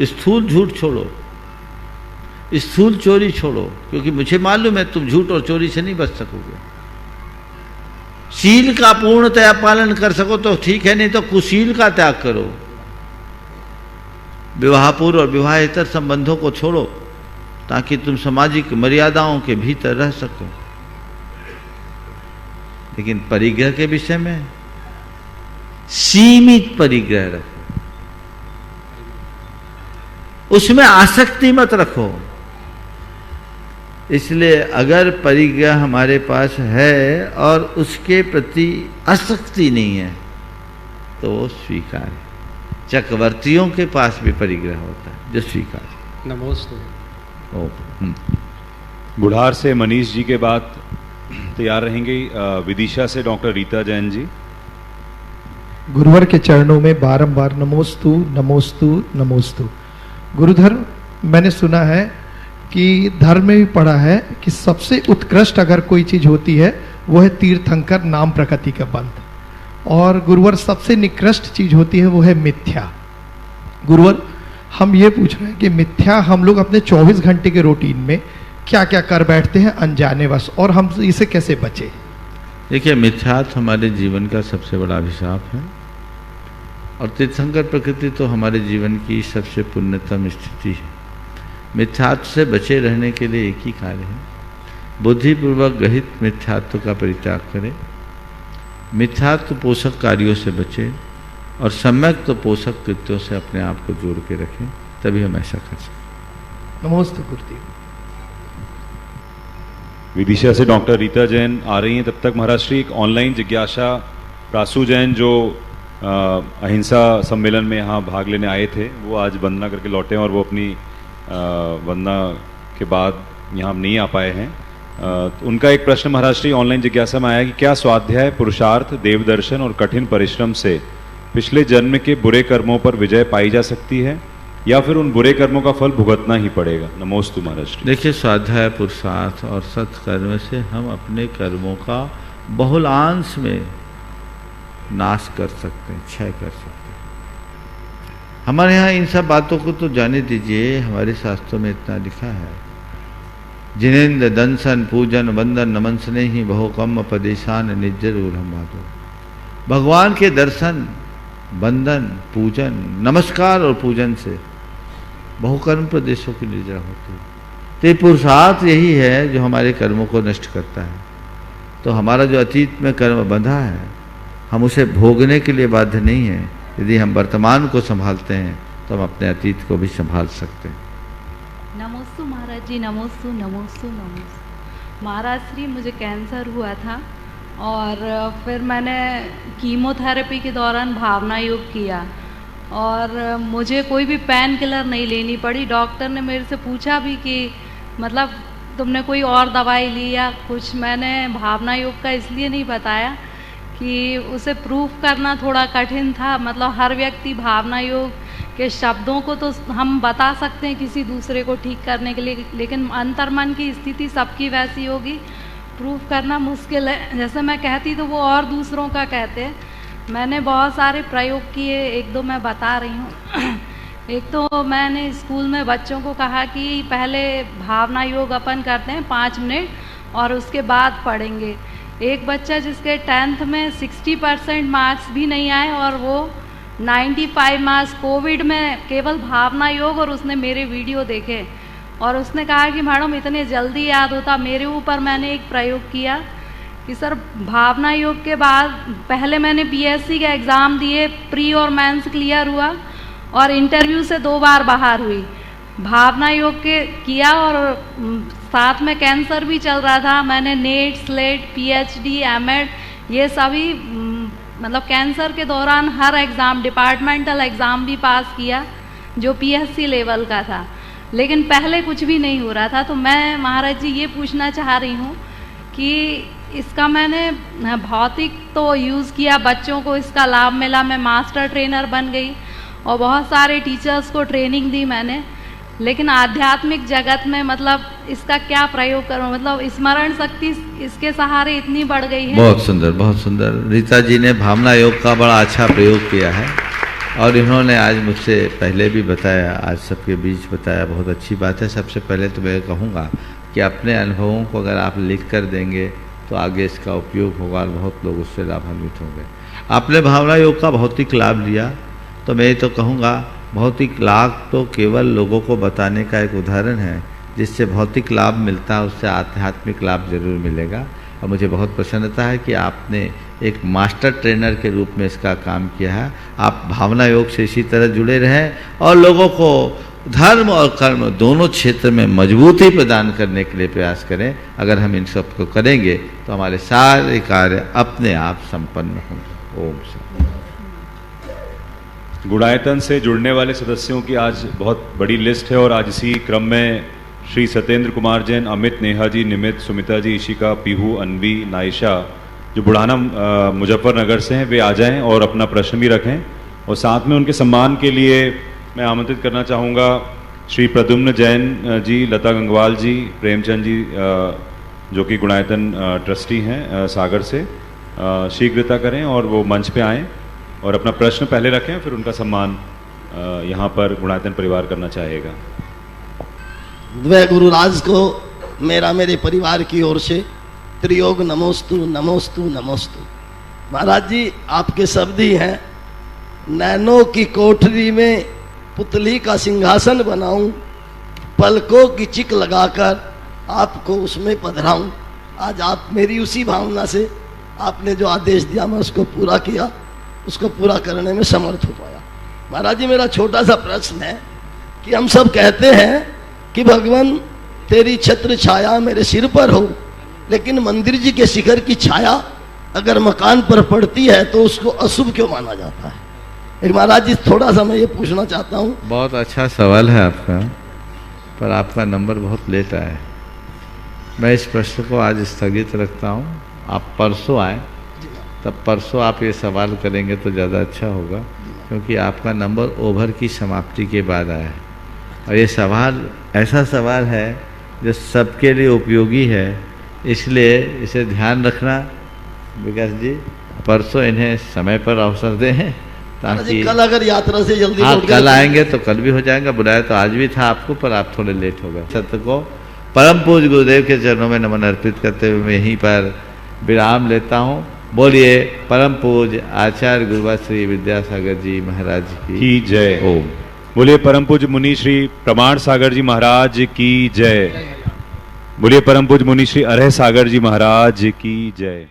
स्थूल झूठ छोड़ो, स्थूल चोरी छोड़ो, क्योंकि मुझे मालूम है तुम झूठ और चोरी से नहीं बच सकोगे। शील का पूर्णतया पालन कर सको तो ठीक है, नहीं तो कुशील का त्याग करो। विवाहपूर्व और विवाहेतर संबंधों को छोड़ो ताकि तुम सामाजिक मर्यादाओं के भीतर रह सको। लेकिन परिग्रह के विषय में सीमित परिग्रह रखो, उसमें आसक्ति मत रखो। इसलिए अगर परिग्रह हमारे पास है और उसके प्रति आसक्ति नहीं है तो वो स्वीकार है। चक्रवर्तियों के पास भी परिग्रह होता है जो स्वीकार है। नमोस्तु। बुढ़ार से मनीष जी के बाद तैयार रहेंगे विदिशा से डॉक्टर रीता जैन जी। गुरुवर के चरणों में बारंबार नमोस्तु नमोस्तु नमोस्तु। गुरुधर, मैंने सुना है कि धर्म में भी पढ़ा है कि सबसे उत्कृष्ट अगर कोई चीज होती है वो है तीर्थंकर नाम प्रकृति का बंध, और गुरुवर सबसे निकृष्ट चीज होती है वो है मिथ्या। गुरुवर, हम ये पूछ रहे हैं कि मिथ्या हम लोग अपने 24 घंटे के रूटीन में क्या क्या कर बैठते हैं अनजाने वश, और हम इसे कैसे बचे? देखिए, मिथ्यात्व हमारे जीवन का सबसे बड़ा अभिशाप है और तीर्थंकर प्रकृति तो हमारे जीवन की सबसे पुण्यतम स्थिति है। मिथ्यात्व से बचे रहने के लिए एक ही कार्य है बुद्धिपूर्वक गृहित मिथ्यात्व का परित्याग करें, मिथ्यात्व पोषक कार्यों से बचें और सम्यक तो पोषक कृत्यों से अपने आप को जोड़ के रखें, तभी हम ऐसा कर सकते। नमस्ते गुरुदेव। विदिशा से डॉक्टर रीता जैन आ रही हैं, तब तक महाराज श्री एक ऑनलाइन जिज्ञासा प्रासू जैन जो अहिंसा सम्मेलन में यहाँ भाग लेने आए थे, वो आज वंदना करके लौटे हैं और वो अपनी वंदना के बाद यहाँ नहीं आ पाए हैं। तो उनका एक प्रश्न महाराज श्री ऑनलाइन जिज्ञासा में आया कि क्या स्वाध्याय, पुरुषार्थ, देवदर्शन और कठिन परिश्रम से पिछले जन्म के बुरे कर्मों पर विजय पाई जा सकती है या फिर उन बुरे कर्मों का फल भुगतना ही पड़ेगा? नमोस्तु महाराज श्री। देखिए, स्वाध्याय, पुरुषार्थ और सत्कर्म से हम अपने कर्मों का बहुलांश में नाश कर सकते हैं, क्षय कर सकते हैं। हमारे यहाँ इन सब बातों को तो जाने दीजिए, हमारे शास्त्रों में इतना लिखा है, जिनेन्द्र दंसन पूजन वंदन नमन स्नेही बहु कम पदेशान निज्जर उलम बादो। भगवान के दर्शन, वंदन, पूजन, नमस्कार और पूजन से बहुकर्म प्रदेशों की निर्जरा होती है। तो ये पुरुषार्थ यही है जो हमारे कर्मों को नष्ट करता है। तो हमारा जो अतीत में कर्म बंधा है, हम उसे भोगने के लिए बाध्य नहीं है। यदि हम वर्तमान को संभालते हैं तो हम अपने अतीत को भी संभाल सकते हैं। नमोस्तु महाराज जी, नमोस्तु नमोस्तु नमोस्तु। महाराज श्री, मुझे कैंसर हुआ था और फिर मैंने कीमोथेरेपी के दौरान भावना योग किया और मुझे कोई भी पेन किलर नहीं लेनी पड़ी। डॉक्टर ने मेरे से पूछा भी कि मतलब तुमने कोई और दवाई ली या कुछ। मैंने भावना योग का इसलिए नहीं बताया कि उसे प्रूफ करना थोड़ा कठिन था। मतलब हर व्यक्ति भावना योग के शब्दों को तो हम बता सकते हैं किसी दूसरे को ठीक करने के लिए, लेकिन अंतर्मन की स्थिति सबकी वैसी होगी, प्रूफ करना मुश्किल है। जैसे मैं कहती तो वो और दूसरों का कहते। मैंने बहुत सारे प्रयोग किए, एक दो मैं बता रही हूँ। एक तो मैंने स्कूल में बच्चों को कहा कि पहले भावना योग अपन करते हैं 5 मिनट और उसके बाद पढ़ेंगे। एक बच्चा जिसके 10th में 60% मार्क्स भी नहीं आए और वो 95 मार्क्स कोविड में केवल भावना योग, और उसने मेरे वीडियो देखे और उसने कहा कि मैडम इतने जल्दी याद होता। मेरे ऊपर मैंने एक प्रयोग किया कि सर भावना योग के बाद पहले मैंने बीएससी के एग्ज़ाम दिए, प्री और मेंस क्लियर हुआ और इंटरव्यू से 2 बार बाहर हुई। भावना योग के किया और साथ में कैंसर भी चल रहा था। मैंने नेट, स्लेट, पीएचडी, एमएड ये सभी मतलब कैंसर के दौरान हर एग्ज़ाम, डिपार्टमेंटल एग्ज़ाम भी पास किया जो पीएचसी लेवल का था, लेकिन पहले कुछ भी नहीं हो रहा था। तो मैं महाराज जी ये पूछना चाह रही हूँ कि इसका मैंने भौतिक तो यूज़ किया, बच्चों को इसका लाभ मिला, मैं मास्टर ट्रेनर बन गई और बहुत सारे टीचर्स को ट्रेनिंग दी मैंने, लेकिन आध्यात्मिक जगत में मतलब इसका क्या प्रयोग करूं? मतलब स्मरण शक्ति इसके सहारे इतनी बढ़ गई है। बहुत सुंदर, बहुत सुंदर। रीता जी ने भावना योग का बड़ा अच्छा प्रयोग किया है और इन्होंने आज मुझसे पहले भी बताया, आज सबके बीच बताया, बहुत अच्छी बात है। सबसे पहले तो मैं कहूँगा कि अपने अनुभवों को अगर आप लिख कर देंगे तो आगे इसका उपयोग होगा और बहुत लोग उससे लाभान्वित होंगे। आपने भावना योग का भौतिक लाभ लिया तो मैं तो कहूँगा भौतिक लाभ तो केवल लोगों को बताने का एक उदाहरण है। जिससे भौतिक लाभ मिलता है उससे आध्यात्मिक लाभ जरूर मिलेगा। और मुझे बहुत प्रसन्नता है कि आपने एक मास्टर ट्रेनर के रूप में इसका काम किया है। आप भावना योग से इसी तरह जुड़े रहें और लोगों को धर्म और कर्म दोनों क्षेत्र में मजबूती प्रदान करने के लिए प्रयास करें। अगर हम इन सब को करेंगे तो हमारे सारे कार्य अपने आप संपन्न होंगे। ओम शांति। गुणायतन से जुड़ने वाले सदस्यों की आज बहुत बड़ी लिस्ट है और आज इसी क्रम में श्री सत्येंद्र कुमार जैन, अमित, नेहा जी, निमित, सुमिता जी, ईशिका, पीहू, अनवी, नायशा जो बुढ़ाना मुजफ्फरनगर से हैं वे आ जाएं और अपना प्रश्न भी रखें। और साथ में उनके सम्मान के लिए मैं आमंत्रित करना चाहूँगा श्री प्रद्युम्न जैन जी, लता गंगवाल जी, प्रेमचंद जी जो कि गुणायतन ट्रस्टी हैं सागर से, शीघ्रता करें और वो मंच पे आएँ और अपना प्रश्न पहले रखें, फिर उनका सम्मान यहाँ पर गुणायतन परिवार करना चाहेगा। द्वय गुरुराज को मेरा मेरे परिवार की ओर से त्रियोग नमोस्तु नमोस्तु नमोस्तु। महाराज जी आपके शब्द ही हैं, नैनों की कोठरी में पुतली का सिंहासन बनाऊं, पलकों की चिक लगाकर आपको उसमें पधराऊं। आज आप मेरी उसी भावना से आपने जो आदेश दिया मैं उसको पूरा किया, उसको पूरा करने में समर्थ हो पाया। महाराज जी, मेरा छोटा सा प्रश्न है कि हम सब कहते हैं कि भगवान तेरी छत्र छाया मेरे सिर पर हो, लेकिन मंदिर जी के शिखर की छाया अगर मकान पर पड़ती है तो उसको अशुभ क्यों माना जाता है? एक महाराज जी थोड़ा सा मैं ये पूछना चाहता हूँ। बहुत अच्छा सवाल है आपका, पर आपका नंबर बहुत लेट आया है। मैं इस प्रश्न को आज स्थगित रखता हूँ। आप परसों आए, तब परसों आप ये सवाल करेंगे तो ज़्यादा अच्छा होगा, क्योंकि आपका नंबर ओवर की समाप्ति के बाद आया है और ये सवाल ऐसा सवाल है जो सबके लिए उपयोगी है, इसलिए इसे ध्यान रखना। विकास जी, परसों इन्हें समय पर अवसर दें ताकि कल अगर यात्रा से जल्दी कल आएंगे तो कल भी हो जाएगा। बुलाया तो आज भी था आपको, पर आप थोड़े लेट हो गए। सत्य को परम पूज्य गुरुदेव के चरणों में नमन अर्पित करते हुए मैं यहीं पर विराम लेता हूँ। बोलिए परम पूज्य आचार्य गुरुवर श्री विद्यासागर जी महाराज की जय। ओम। बोलिए परम पूज्य मुनि श्री प्रमाण सागर जी महाराज की जय। बोलिए परम पूज्य मुनि श्री अरह सागर जी महाराज की जय।